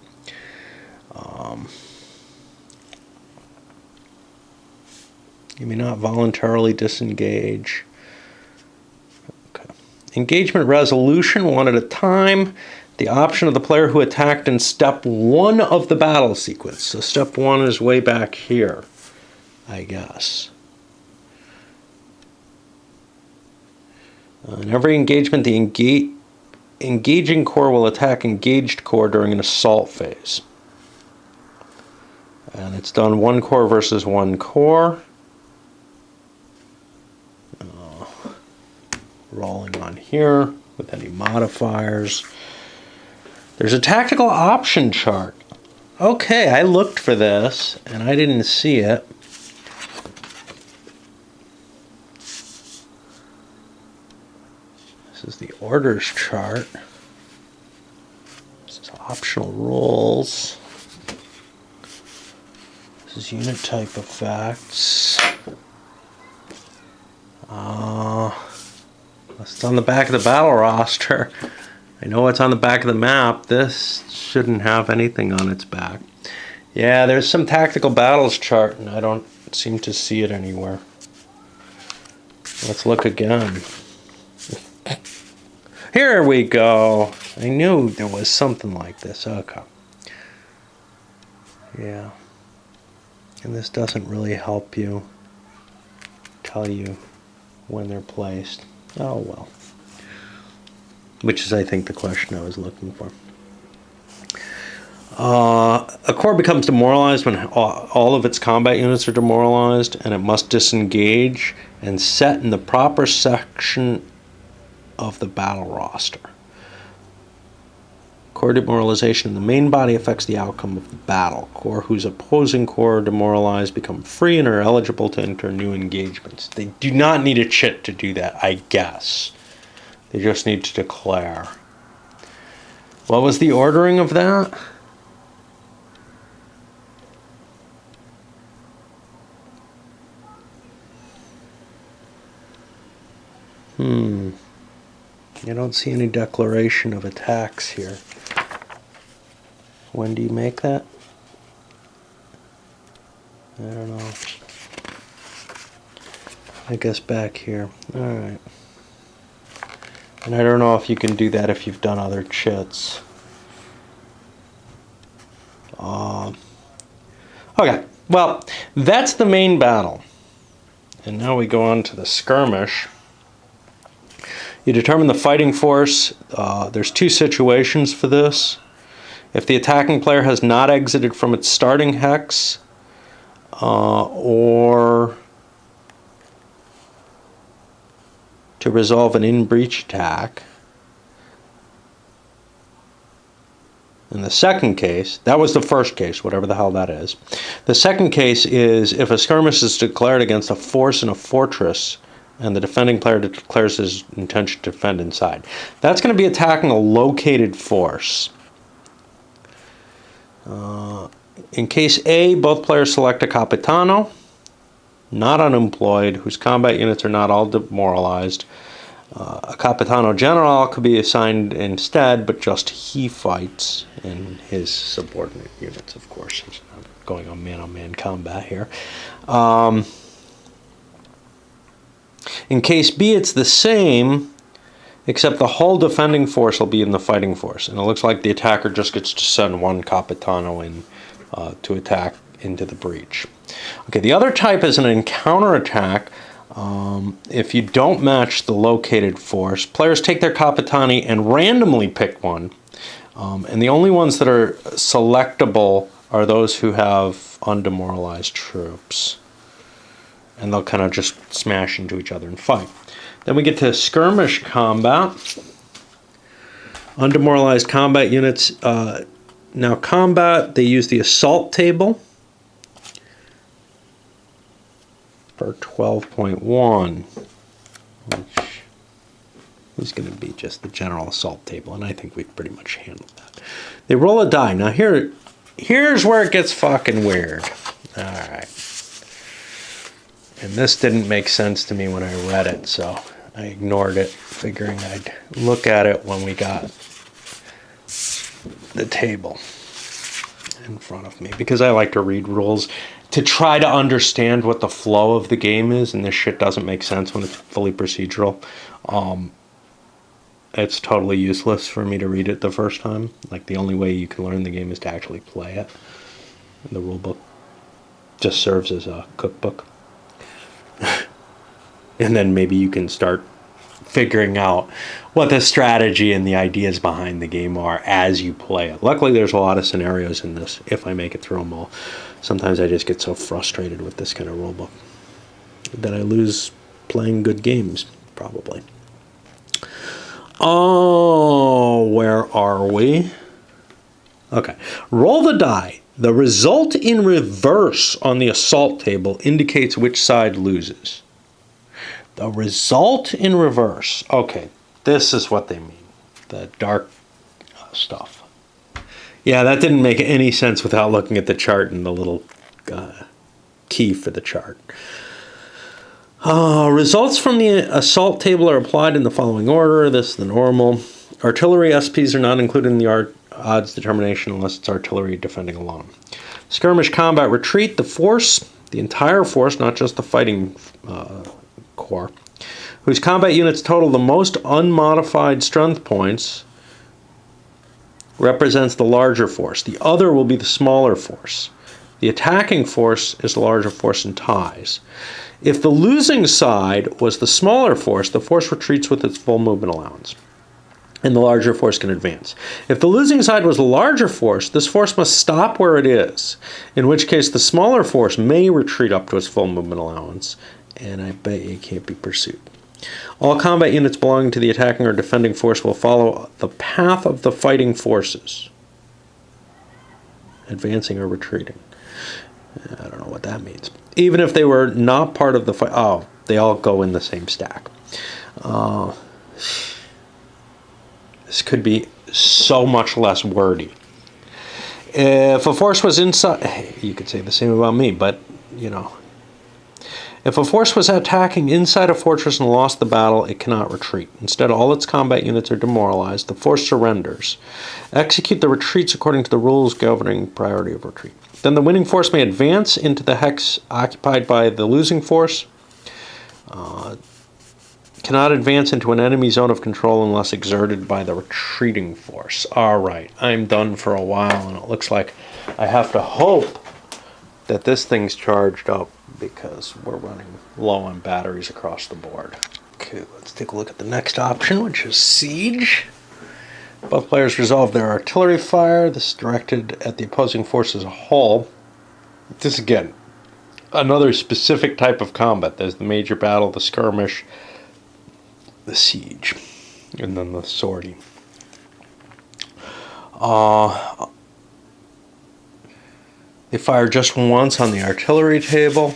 You may not voluntarily disengage. Okay. Engagement resolution, one at a time. The option of the player who attacked in step 1 of the battle sequence. So step 1 is way back here, I guess. In every engagement, the engaging core will attack engaged core during an assault phase. And it's done one core versus one core. Rolling on here with any modifiers. There's a tactical option chart. Okay, I looked for this and I didn't see it. This is the orders chart. This is optional rules. This is unit type effects. It's on the back of the battle roster. I know it's on the back of the map. This shouldn't have anything on its back. Yeah, there's some tactical battles chart, and I don't seem to see it anywhere. Let's look again. Here we go. I knew there was something like this. Okay. Yeah. And this doesn't really help you tell you when they're placed. Oh well. Which is, I think, the question I was looking for. A core becomes demoralized when all of its combat units are demoralized, and it must disengage and set in the proper section of the battle roster. Core demoralization in the main body affects the outcome of the battle. Core whose opposing core are demoralized become free and are eligible to enter new engagements. They do not need a chit to do that, I guess. They just need to declare. What was the ordering of that? I don't see any declaration of attacks here. When do you make that? I don't know. I guess back here. Alright. And I don't know if you can do that if you've done other chits. Okay, well, that's the main battle. And now we go on to the skirmish. You determine the fighting force. There's two situations for this. If the attacking player has not exited from its starting hex, or to resolve an in-breach attack. In the second case, that was the first case, whatever the hell that is. The second case is if a skirmish is declared against a force in a fortress and the defending player declares his intention to defend inside. That's going to be attacking a located force. In case A, both players select a Capitano, not unemployed, whose combat units are not all demoralized. A Capitano General could be assigned instead, but just he fights in his subordinate units, of course. He's not going on man-on-man combat here. In case B, it's the same, except the whole defending force will be in the fighting force. And it looks like the attacker just gets to send one Capitano in to attack into the breach. Okay, the other type is an encounter attack. If you don't match the located force, players take their Capitani and randomly pick one. And the only ones that are selectable are those who have undemoralized troops. and they'll kind of just smash into each other and fight. Then we get to skirmish combat. Undemoralized combat units. Now combat, they use the assault table for 12.1, which is going to be just the general assault table, and I think we've pretty much handled that. They roll a die. Now here's where it gets fucking weird. All right. And this didn't make sense to me when I read it, so I ignored it, figuring I'd look at it when we got the table in front of me, because I like to read rules to try to understand what the flow of the game is, and this shit doesn't make sense when it's fully procedural. It's totally useless for me to read it the first time. Like, the only way you can learn the game is to actually play it. And the rule book just serves as a cookbook. And then maybe you can start figuring out what the strategy and the ideas behind the game are as you play it. Luckily, there's a lot of scenarios in this, if I make it through them all. Sometimes I just get so frustrated with this kind of rulebook that I lose playing good games, probably. Oh, where are we? Okay. Roll the die. The result in reverse on the assault table indicates which side loses. The result in reverse. Okay, this is what they mean. The dark stuff. Yeah, that didn't make any sense without looking at the chart and the little key for the chart. Results from the assault table are applied in the following order. This is the normal. Artillery SPs are not included in the odds determination unless it's artillery defending alone. Skirmish combat retreat. The force, the entire force, not just the fighting corps, whose combat units total the most unmodified strength points, represents the larger force. The other will be the smaller force. The attacking force is the larger force in ties. If the losing side was the smaller force, the force retreats with its full movement allowance, and the larger force can advance. If the losing side was the larger force, this force must stop where it is, in which case the smaller force may retreat up to its full movement allowance, and I bet it can't be pursued. All combat units belonging to the attacking or defending force will follow the path of the fighting forces, advancing or retreating. I don't know what that means. Even if they were not part of the fight. Oh, they all go in the same stack. This could be so much less wordy. If a force was inside, you could say the same about me, but, you know. If a force was attacking inside a fortress and lost the battle, it cannot retreat. Instead, all its combat units are demoralized. The force surrenders. Execute the retreats according to the rules governing priority of retreat. Then the winning force may advance into the hex occupied by the losing force. Cannot advance into an enemy zone of control unless exerted by the retreating force. All right, I'm done for a while, and it looks like I have to hope that this thing's charged up because we're running low on batteries across the board. Okay, let's take a look at the next option, which is Siege. Both players resolve their artillery fire. This is directed at the opposing force as a whole. This, again, another specific type of combat. There's the major battle, the skirmish, the siege, and then the sortie. They fire just once on the artillery table,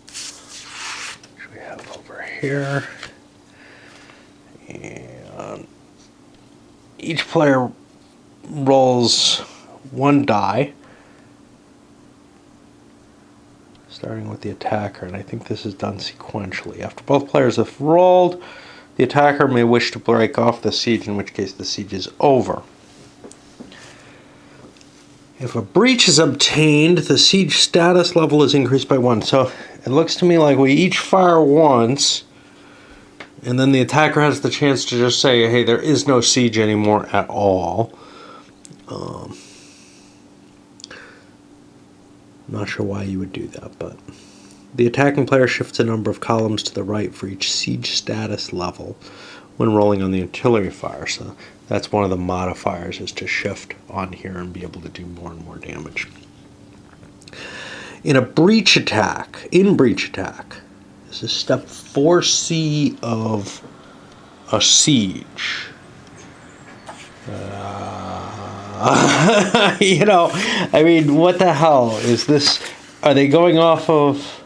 which we have over here. And each player rolls one die, starting with the attacker, and I think this is done sequentially. After both players have rolled, the attacker may wish to break off the siege, in which case the siege is over. If a breach is obtained, the siege status level is increased by 1. So it looks to me like we each fire once, and then the attacker has the chance to just say, hey, there is no siege anymore at all. Not sure why you would do that, but the attacking player shifts a number of columns to the right for each siege status level when rolling on the artillery fire. So that's one of the modifiers, is to shift on here and be able to do more and more damage. In a breach attack, this is step 4C of a siege. You know, I mean, what the hell is this? Are they going off of?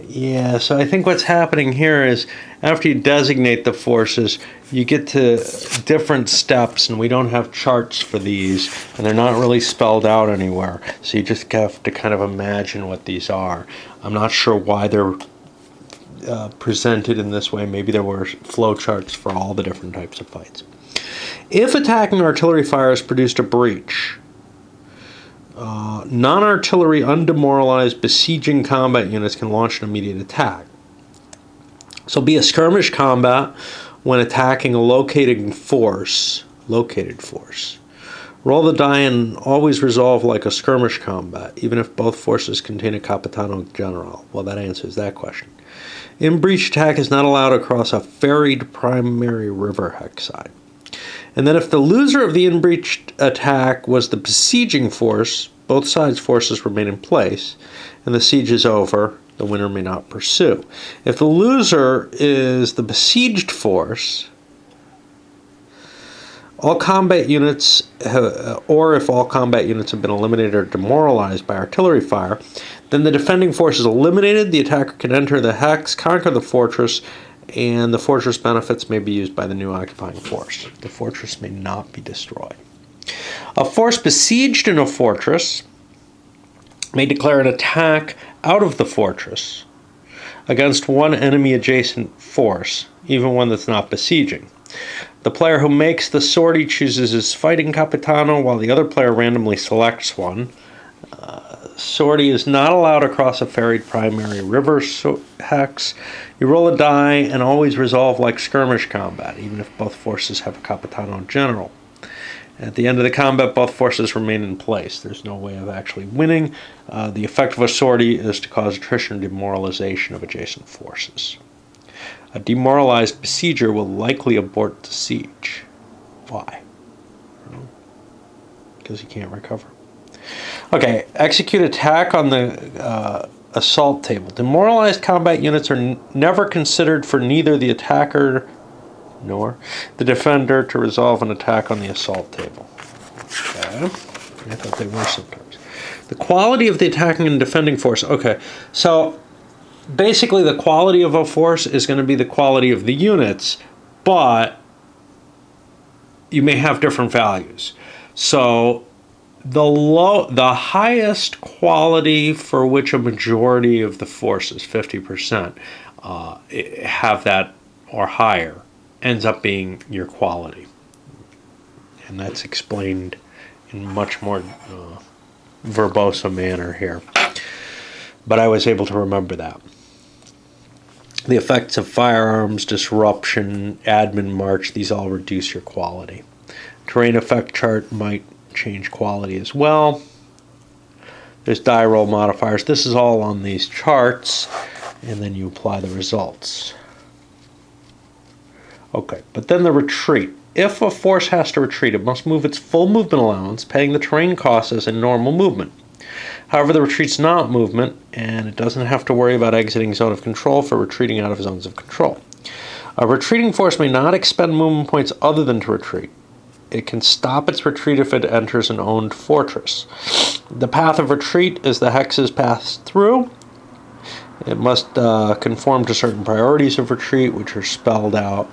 Yeah, so I think what's happening here is after you designate the forces, you get to different steps, and we don't have charts for these, and they're not really spelled out anywhere. So you just have to kind of imagine what these are. I'm not sure why they're presented in this way. Maybe there were flow charts for all the different types of fights. If attacking artillery fire has produced a breach, non-artillery undemoralized besieging combat units can launch an immediate attack. So be a skirmish combat when attacking a located force. Roll the die and always resolve like a skirmish combat, even if both forces contain a Capitano General. Well, that answers that question. In breach attack is not allowed across a ferried primary river hex side. And then if the loser of the in-breach attack was the besieging force, both sides' forces remain in place, and the siege is over, the winner may not pursue. If the loser is the besieged force, all combat units, or if all combat units have been eliminated or demoralized by artillery fire, then the defending force is eliminated, the attacker can enter the hex, conquer the fortress, and the fortress benefits may be used by the new occupying force. The fortress may not be destroyed. A force besieged in a fortress may declare an attack out of the fortress against one enemy adjacent force, even one that's not besieging. The player who makes the sortie chooses his fighting Capitano, while the other player randomly selects one. Sortie is not allowed across a ferried primary river hex. You roll a die and always resolve like skirmish combat, even if both forces have a Capitano General. At the end of the combat, both forces remain in place. There's no way of actually winning. The effect of a sortie is to cause attrition or demoralization of adjacent forces. A demoralized besieger will likely abort the siege. Why? Because he can't recover. Okay, execute attack on the assault table. Demoralized combat units are never considered for neither the attacker nor the defender to resolve an attack on the assault table. Okay, I thought they were sometimes. The quality of the attacking and defending force. Okay, so basically the quality of a force is going to be the quality of the units, but you may have different values. So the highest quality for which a majority of the forces, 50%, have that or higher, ends up being your quality. And that's explained in much more verbose manner here. But I was able to remember that. The effects of firearms, disruption, admin march, these all reduce your quality. Terrain effect chart might change quality as well. There's die roll modifiers. This is all on these charts, and then you apply the results. Okay, but then the retreat. If a force has to retreat, it must move its full movement allowance, paying the terrain costs as in normal movement. However, the retreat's not movement, and it doesn't have to worry about exiting zone of control for retreating out of zones of control. A retreating force may not expend movement points other than to retreat. It can stop its retreat if it enters an owned fortress. The path of retreat is the hexes passed through. It must conform to certain priorities of retreat, which are spelled out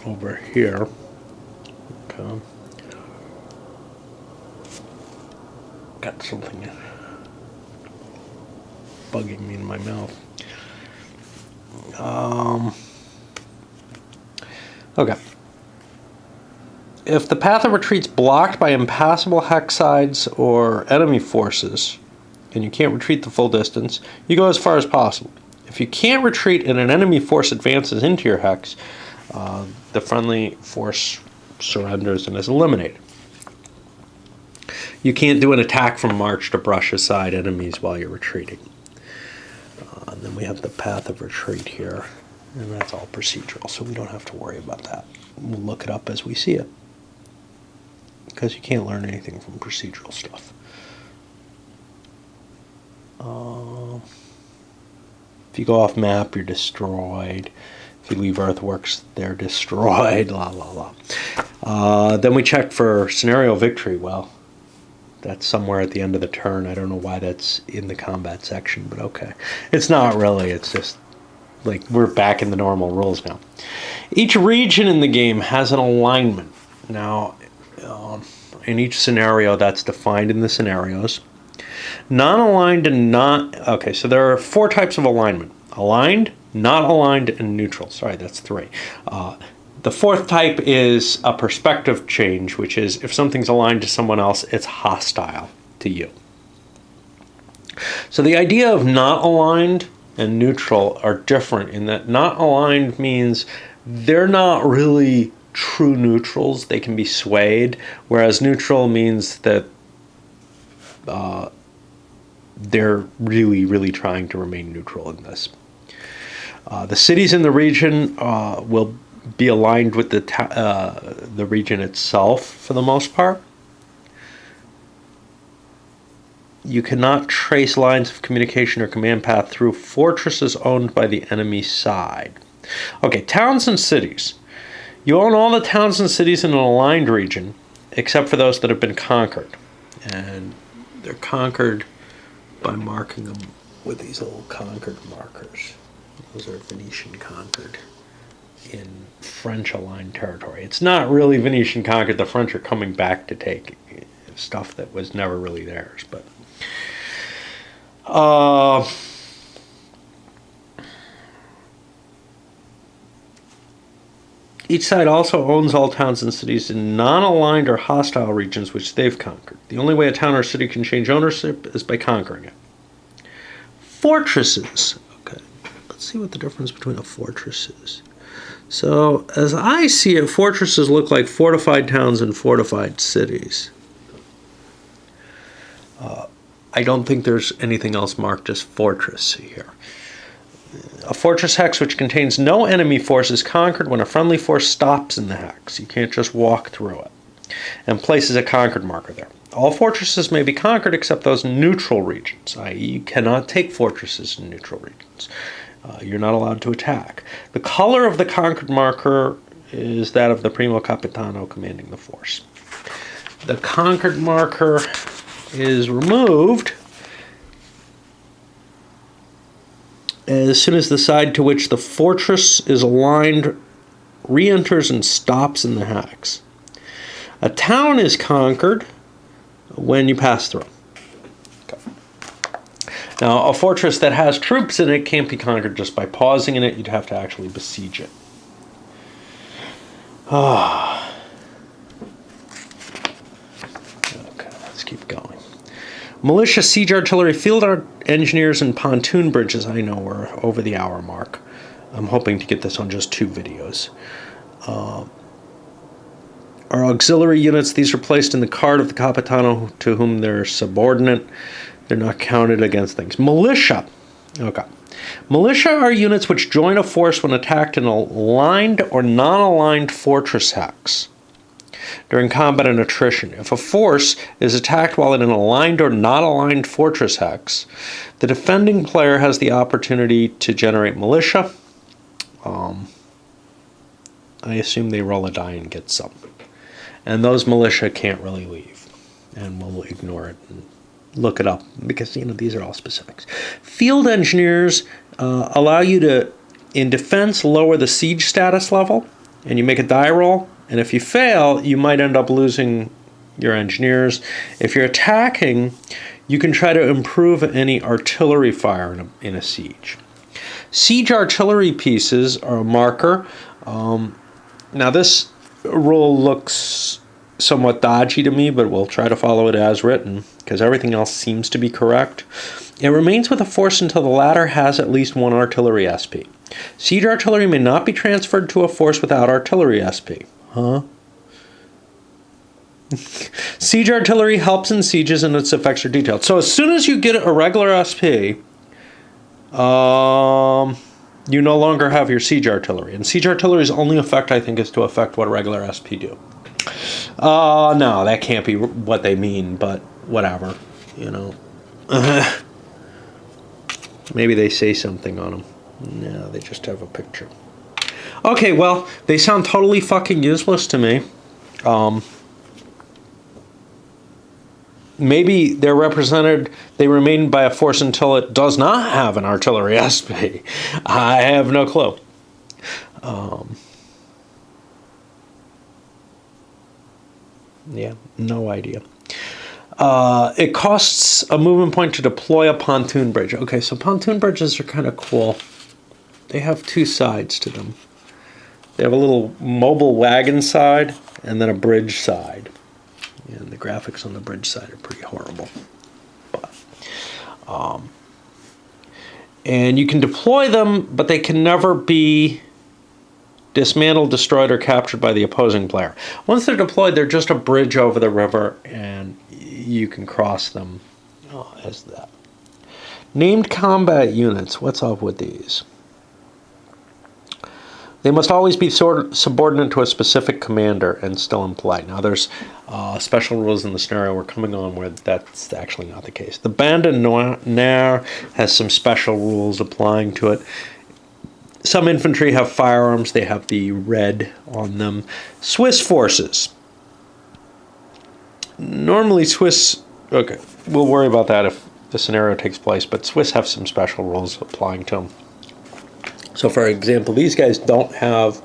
over here. Okay. Got something bugging me in my mouth. Okay. If the path of retreat's blocked by impassable hex sides or enemy forces, and you can't retreat the full distance, you go as far as possible. If you can't retreat and an enemy force advances into your hex, the friendly force surrenders and is eliminated. You can't do an attack from march to brush aside enemies while you're retreating. And then we have the path of retreat here, and that's all procedural, so we don't have to worry about that. We'll look it up as we see it, because you can't learn anything from procedural stuff. If you go off map, you're destroyed. If you leave earthworks, they're destroyed. La la la. Then we check for scenario victory. Well, that's somewhere at the end of the turn. I don't know why that's in the combat section, but okay. It's not really. It's just like we're back in the normal rules now. Each region in the game has an alignment. Now, in each scenario, that's defined in the scenarios. Non-aligned and not... Okay, so there are 4 types of alignment. Aligned, not aligned, and neutral. Sorry, that's 3. The 4th type is a perspective change, which is if something's aligned to someone else, it's hostile to you. So the idea of not aligned and neutral are different in that not aligned means they're not really true neutrals. They can be swayed, whereas neutral means that they're really, really trying to remain neutral in this. The cities in the region will be aligned with the region itself for the most part. You cannot trace lines of communication or command path through fortresses owned by the enemy side. Okay, towns and cities. You own all the towns and cities in an aligned region, except for those that have been conquered. And they're conquered by marking them with these little conquered markers. Those are Venetian conquered in French aligned territory. It's not really Venetian conquered. The French are coming back to take stuff that was never really theirs. But each side also owns all towns and cities in non-aligned or hostile regions which they've conquered. The only way a town or city can change ownership is by conquering it. Fortresses. Okay, let's see what the difference between a fortress is. So, as I see it, fortresses look like fortified towns and fortified cities. I don't think there's anything else marked as fortress here. A fortress hex which contains no enemy force is conquered when a friendly force stops in the hex. You can't just walk through it. And places a conquered marker there. All fortresses may be conquered except those neutral regions, i.e. you cannot take fortresses in neutral regions. You're not allowed to attack. The color of the conquered marker is that of the Primo Capitano commanding the force. The conquered marker is removed as soon as the side to which the fortress is aligned re-enters and stops in the hex. A town is conquered when you pass through. Okay. Now, a fortress that has troops in it can't be conquered just by pausing in it. You'd have to actually besiege it. Okay, let's keep going. Militia, siege artillery, field engineers, and pontoon bridges. I know we're over the hour mark. I'm hoping to get this on just 2 videos. Are auxiliary units. These are placed in the card of the Capitano to whom they're subordinate. They're not counted against things. Militia. Okay. Militia are units which join a force when attacked in a aligned or non-aligned fortress hex during combat and attrition. If a force is attacked while in an aligned or not aligned fortress hex, the defending player has the opportunity to generate militia. I assume they roll a die and get some. And those militia can't really leave. And we'll ignore it and look it up because, these are all specifics. Field engineers allow you to, in defense, lower the siege status level. And you make a die roll. And if you fail, you might end up losing your engineers. If you're attacking, you can try to improve any artillery fire in a siege. Siege artillery pieces are a marker. Now this rule looks somewhat dodgy to me, but we'll try to follow it as written because everything else seems to be correct. It remains with a force until the latter has at least 1 artillery SP. Siege artillery may not be transferred to a force without artillery SP. Huh? Siege artillery helps in sieges and its effects are detailed. So as soon as you get a regular SP, You no longer have your siege artillery. And siege artillery's only effect, I think, is to affect what regular SP do. No, that can't be what they mean, but whatever, you know. Maybe they say something on them. No, they just have a picture. Okay, well, they sound totally fucking useless to me. Maybe they're represented, they remain by a force until it does not have an artillery SP. I have no clue. Yeah, no idea. It costs a movement point to deploy a pontoon bridge. Okay, so pontoon bridges are kind of cool. They have two sides to them. They have a little mobile wagon side and then a bridge side. And the graphics on the bridge side are pretty horrible. But, and you can deploy them, but they can never be dismantled, destroyed, or captured by the opposing player. Once they're deployed, they're just a bridge over the river, and you can cross them as that. Named combat units. What's up with these? They must always be subordinate to a specific commander and still in play. Now, there's special rules in the scenario we're coming on where that's actually not the case. The Bande Noire has some special rules applying to it. Some infantry have firearms. They have the red on them. Swiss forces. Normally Swiss... Okay, we'll worry about that if the scenario takes place, but Swiss have some special rules applying to them. So, for example, these guys don't have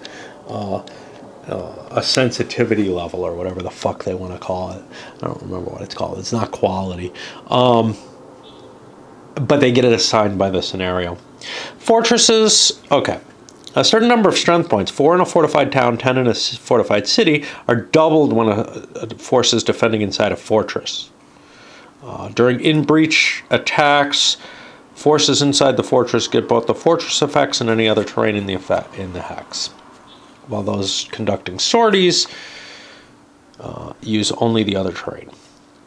a sensitivity level or whatever the fuck they want to call it. I don't remember what it's called. It's not quality. But they get it assigned by the scenario. Fortresses, okay. A certain number of strength points, 4 in a fortified town, 10 in a fortified city, are doubled when a force is defending inside a fortress. During in-breach attacks, forces inside the fortress get both the fortress effects and any other terrain in the hex, while those conducting sorties use only the other terrain.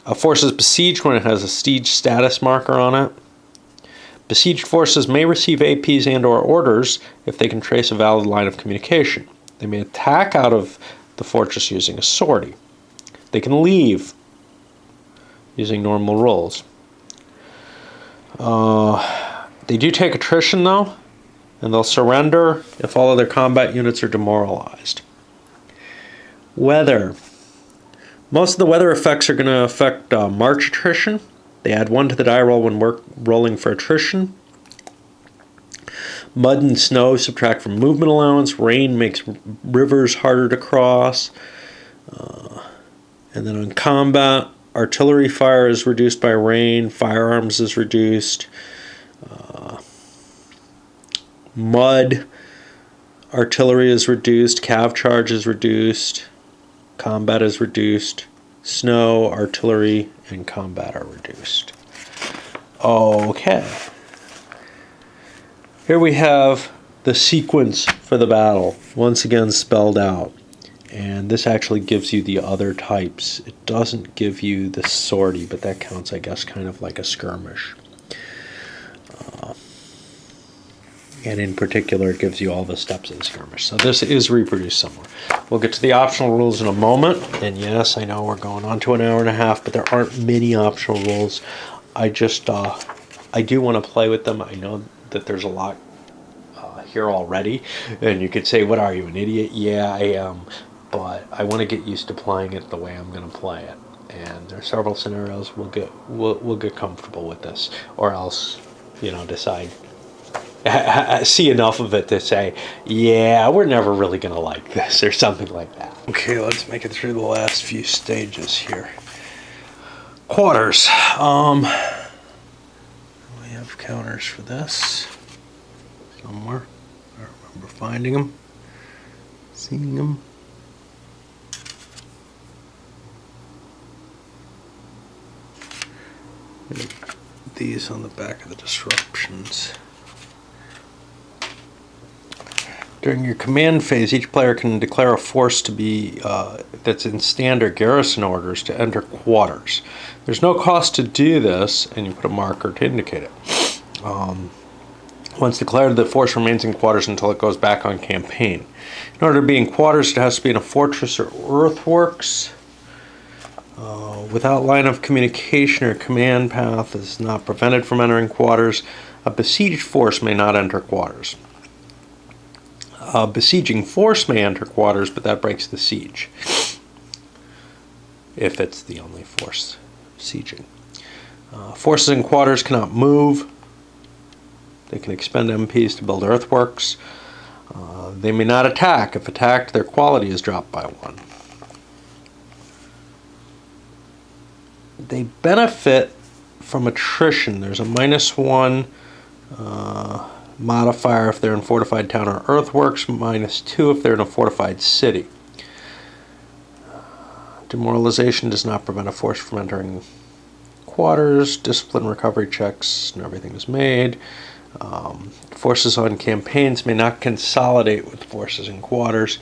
A force is besieged when it has a siege status marker on it. Besieged forces may receive APs and or orders if they can trace a valid line of communication. They may attack out of the fortress using a sortie. They can leave using normal rolls. They do take attrition though, and they'll surrender if all of their combat units are demoralized. Weather. Most of the weather effects are going to affect march attrition. They add 1 to the die roll when rolling for attrition. Mud and snow subtract from movement allowance. Rain makes rivers harder to cross. And then on combat, artillery fire is reduced by rain. Firearms is reduced. Mud, artillery is reduced. Cav charge is reduced. Combat is reduced. Snow, artillery, and combat are reduced. Okay. Here we have the sequence for the battle, once again spelled out. And this actually gives you the other types. It doesn't give you the sortie, but that counts, I guess, kind of like a skirmish. And in particular, it gives you all the steps of the skirmish. So this is reproduced somewhere. We'll get to the optional rules in a moment. And yes, I know we're going on to an hour and a half, but there aren't many optional rules. I just, I do want to play with them. I know that there's a lot here already. And you could say, what are you, an idiot? Yeah, I am. But I want to get used to playing it the way I'm going to play it. And there are several scenarios we'll get comfortable with this. Or else, you know, decide... see enough of it to say, yeah, we're never really going to like this, or something like that. Okay, let's make it through the last few stages here. Quarters. We have counters for this somewhere. I remember finding them, seeing them. These on the back of the disruptions. During your command phase, each player can declare a force to be that's in standard garrison orders to enter quarters. There's no cost to do this, and you put a marker to indicate it. Once declared, the force remains in quarters until it goes back on campaign. In order to be in quarters, it has to be in a fortress or earthworks. Without line of communication or command path is not prevented from entering quarters. A besieged force may not enter quarters. A besieging force may enter quarters, but that breaks the siege, if it's the only force sieging. Forces in quarters cannot move. They can expend MPs to build earthworks. They may not attack. If attacked, their quality is dropped by 1. They benefit from attrition. There's a -1 modifier if they're in fortified town or earthworks, -2 if they're in a fortified city. Demoralization does not prevent a force from entering quarters. Discipline recovery checks and everything is made. Forces on campaigns may not consolidate with forces in quarters.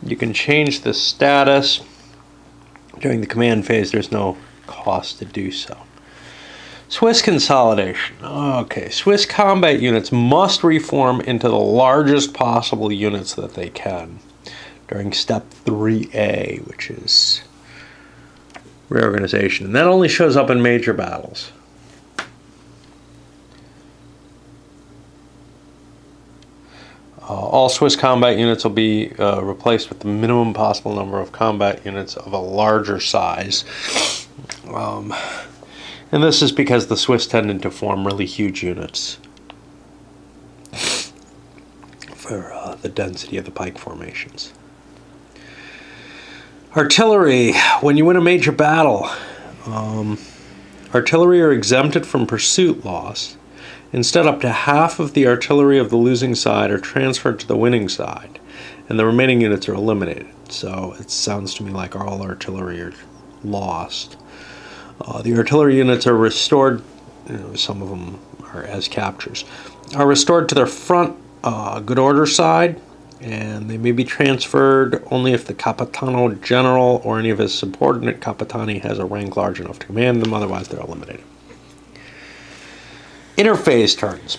You can change the status during the command phase. There's no cost to do so. Swiss consolidation. Okay, Swiss combat units must reform into the largest possible units that they can during step 3A, which is reorganization. And that only shows up in major battles. All Swiss combat units will be replaced with the minimum possible number of combat units of a larger size. And this is because the Swiss tended to form really huge units for the density of the pike formations. Artillery. When you win a major battle, artillery are exempted from pursuit loss. Instead, up to half of the artillery of the losing side are transferred to the winning side, and the remaining units are eliminated. So it sounds to me like all artillery are lost. The artillery units are restored, some of them are as captures, are restored to their front good order side, and they may be transferred only if the Capitano General or any of his subordinate Capitani has a rank large enough to command them, otherwise they're eliminated. Interphase turns.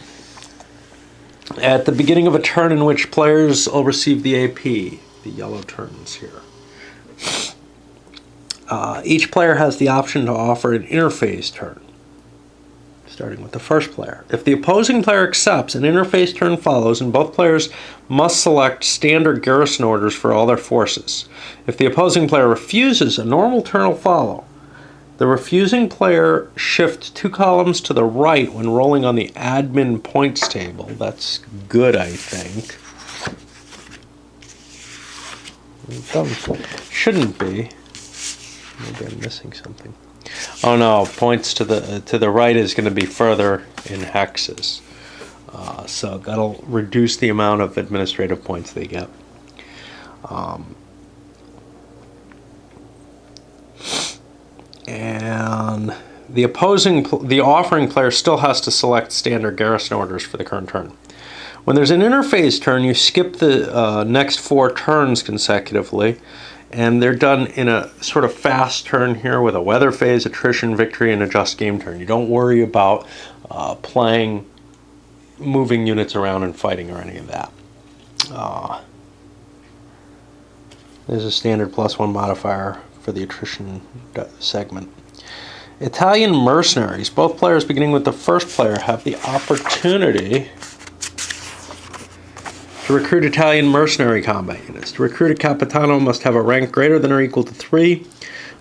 At the beginning of a turn in which players will receive the AP, the yellow turns here. Each player has the option to offer an interphase turn, starting with the first player. If the opposing player accepts, an interphase turn follows, and both players must select standard garrison orders for all their forces. If the opposing player refuses, a normal turn will follow. The refusing player shifts 2 columns to the right when rolling on the admin points table. That's good, I think. Shouldn't be. Maybe I'm missing something. Oh no, points to the right is going to be further in hexes. So that'll reduce the amount of administrative points they get. And the offering player still has to select standard garrison orders for the current turn. When there's an interphase turn, you skip the next 4 turns consecutively, and they're done in a sort of fast turn here with a weather phase, attrition, victory, and a just game turn. You don't worry about moving units around and fighting or any of that. There's a standard +1 modifier for the attrition segment. Italian mercenaries. Both players, beginning with the first player, have the opportunity to recruit Italian mercenary combat units. To recruit a Capitano must have a rank greater than or equal to 3,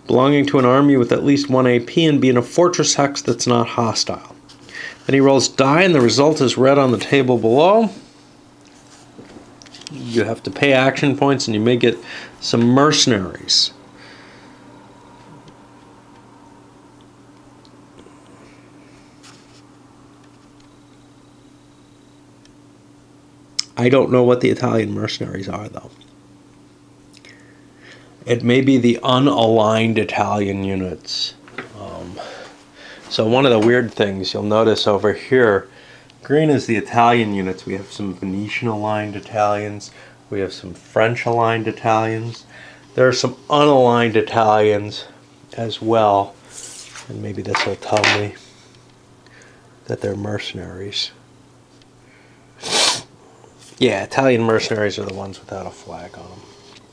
belonging to an army with at least 1 AP, and be in a fortress hex that's not hostile. Then he rolls die, and the result is read on the table below. You have to pay action points, and you may get some mercenaries. I don't know what the Italian mercenaries are, though. It may be the unaligned Italian units. So one of the weird things you'll notice over here, green is the Italian units. We have some Venetian-aligned Italians. We have some French-aligned Italians. There are some unaligned Italians as well. And maybe this will tell me that they're mercenaries. Yeah, Italian mercenaries are the ones without a flag on them.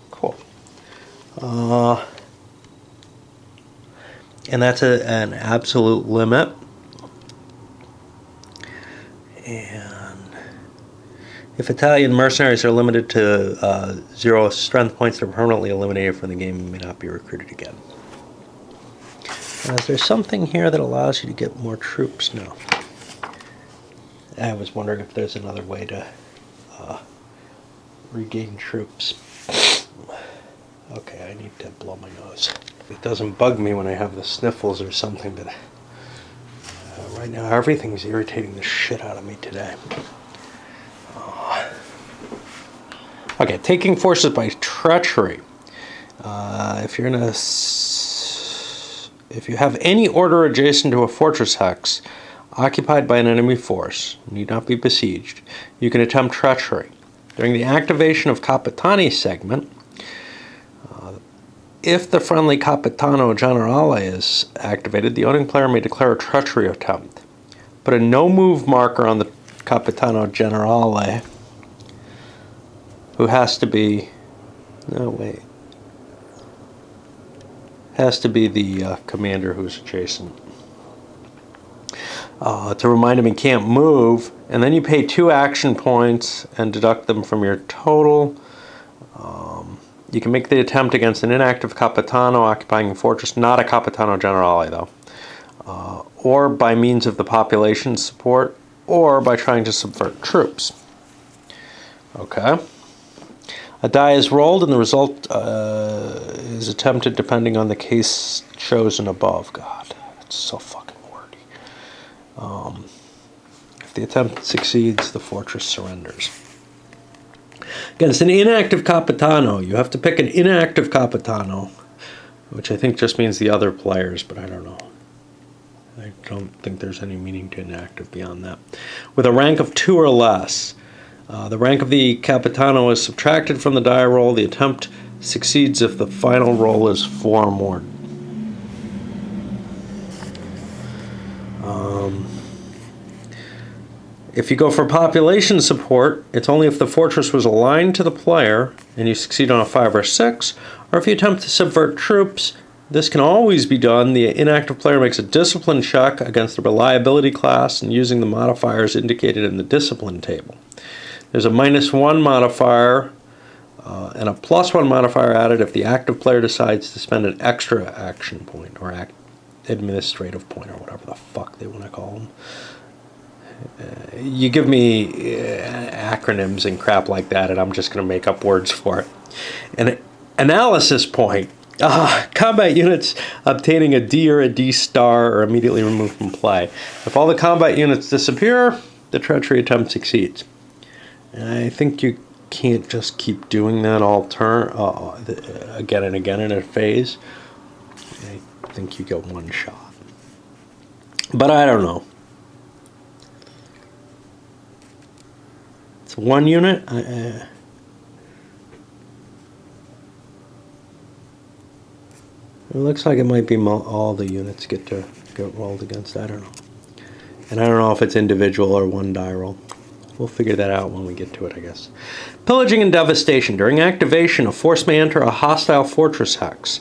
Cool. And that's an absolute limit. And if Italian mercenaries are limited to 0 strength points, they're permanently eliminated from the game and may not be recruited again. Is there something here that allows you to get more troops? No. I was wondering if there's another way to regain troops. Okay, I need to blow my nose. It doesn't bug me when I have the sniffles or something, but right now everything's irritating the shit out of me today. Okay, taking forces by treachery. If you're in a if you have any order adjacent to a fortress hex occupied by an enemy force, need not be besieged, you can attempt treachery. During the activation of Capitani segment, if the friendly Capitano Generale is activated, the owning player may declare a treachery attempt. Put a no-move marker on the Capitano Generale, who has to be... No, wait. Has to be the commander who's adjacent. To remind him he can't move, and then you pay 2 action points and deduct them from your total. You can make the attempt against an inactive Capitano occupying a fortress, not a Capitano Generale though, or by means of the population support, or by trying to subvert troops. Okay. A die is rolled and the result is attempted depending on the case chosen above. God, it's so fucking wordy. If the attempt succeeds, the fortress surrenders. Against an inactive Capitano, you have to pick an inactive Capitano, which I think just means the other players, but I don't know. I don't think there's any meaning to inactive beyond that. With a rank of 2 or less, the rank of the Capitano is subtracted from the die roll. The attempt succeeds if the final roll is 4 or more. If you go for population support, it's only if the fortress was aligned to the player and you succeed on a 5 or 6, or if you attempt to subvert troops. This can always be done. The inactive player makes a discipline check against the reliability class and using the modifiers indicated in the discipline table. There's a -1 modifier and a +1 modifier added if the active player decides to spend an extra action point or administrative point or whatever the fuck they want to call them. You give me acronyms and crap like that and I'm just going to make up words for it. An analysis point. Combat units obtaining a D or a D star are immediately removed from play. If all the combat units disappear, the treachery attempt succeeds. And I think you can't just keep doing that all turn again and again in a phase. I think you get 1 shot. But I don't know. It's 1 unit. It looks like it might be all the units get rolled against. I don't know. And I don't know if it's individual or 1 die roll. We'll figure that out when we get to it, I guess. Pillaging and devastation. During activation, a force may enter a hostile fortress hex.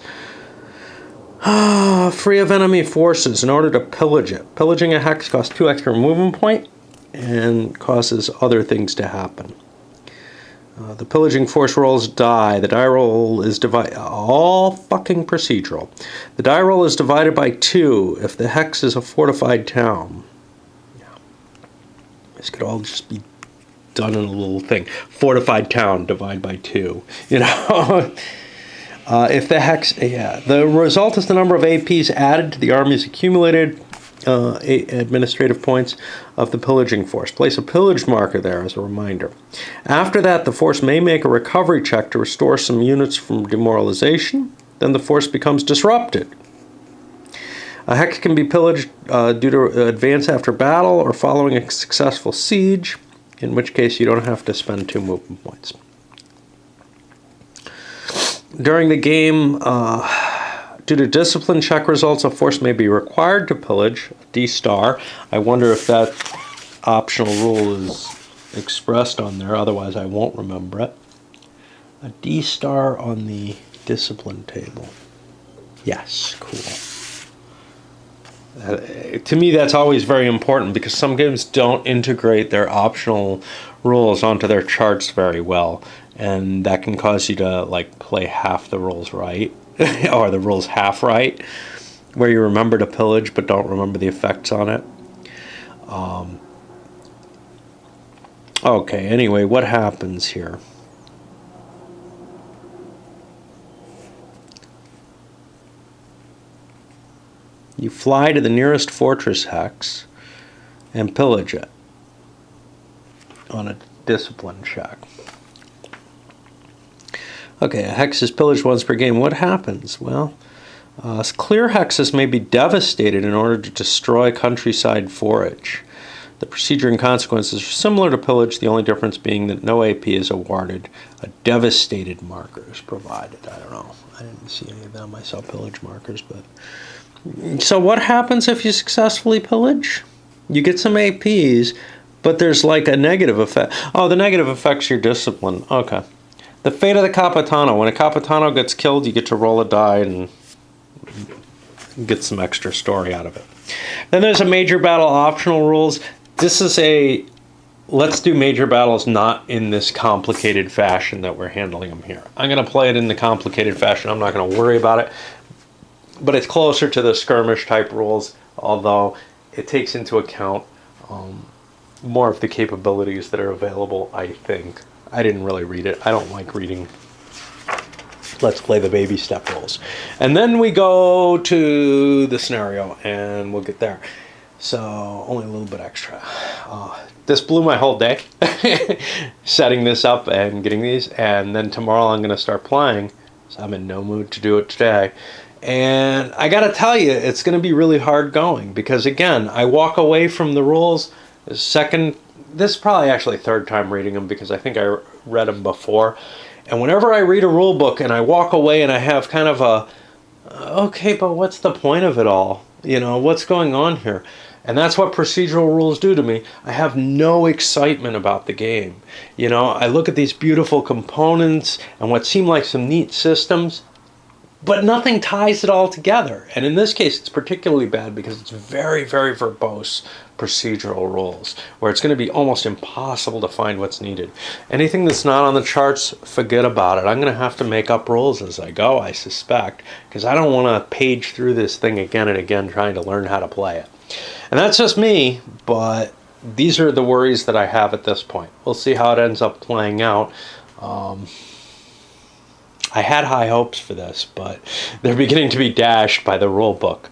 Free of enemy forces in order to pillage it. Pillaging a hex costs 2 extra movement point and causes other things to happen. The pillaging force rolls die. The die roll is divided. All fucking procedural. The die roll is divided by 2 if the hex is a fortified town. This could all just be done in a little thing. Fortified town, divide by 2. You know? If the hex... Yeah. The result is the number of APs added to the army's accumulated administrative points of the pillaging force. Place a pillage marker there as a reminder. After that, the force may make a recovery check to restore some units from demoralization. Then the force becomes disrupted. A hex can be pillaged due to advance after battle or following a successful siege, in which case you don't have to spend 2 movement points. During the game, due to discipline check results, a force may be required to pillage, D star. I wonder if that optional rule is expressed on there, otherwise I won't remember it. A D star on the discipline table. Yes, cool. To me, that's always very important because some games don't integrate their optional rules onto their charts very well, and that can cause you to like play half the rules right, or the rules half right, where you remember to pillage but don't remember the effects on it. Okay, anyway, what happens here? You fly to the nearest fortress hex and pillage it on a discipline check. Okay, a hex is pillaged once per game. What happens? Well, clear hexes may be devastated in order to destroy countryside forage. The procedure and consequences are similar to pillage, the only difference being that no AP is awarded. A devastated marker is provided. I don't know. I didn't see any of them. I saw pillage markers, but... So what happens if you successfully pillage? You get some APs, but there's like a negative effect. Oh, the negative affects your discipline. Okay. The fate of the Capitano. When a Capitano gets killed, you get to roll a die and get some extra story out of it. Then there's a major battle optional rules. This is a... Let's do major battles not in this complicated fashion that we're handling them here. I'm going to play it in the complicated fashion. I'm not going to worry about it. But it's closer to the skirmish type rules, although it takes into account more of the capabilities that are available, I think. I didn't really read it. I don't like reading Let's Play the baby step rules. And then we go to the scenario, and we'll get there. So, only a little bit extra. This blew my whole day, setting this up and getting these. And then tomorrow I'm going to start playing, so I'm in no mood to do it today. And I gotta tell you, it's gonna be really hard going because again, I walk away from the rules. This is probably actually third time reading them because I think I read them before. And whenever I read a rule book and I walk away and I have kind of a, okay, but what's the point of it all? You know, what's going on here? And that's what procedural rules do to me. I have no excitement about the game. You know, I look at these beautiful components and what seem like some neat systems, but nothing ties it all together. And in this case, it's particularly bad because it's very, very verbose procedural rules, where it's going to be almost impossible to find what's needed. Anything that's not on the charts, forget about it. I'm going to have to make up rules as I go, I suspect, because I don't want to page through this thing again and again trying to learn how to play it. And that's just me, but these are the worries that I have at this point. We'll see how it ends up playing out. I had high hopes for this, but they're beginning to be dashed by the rule book.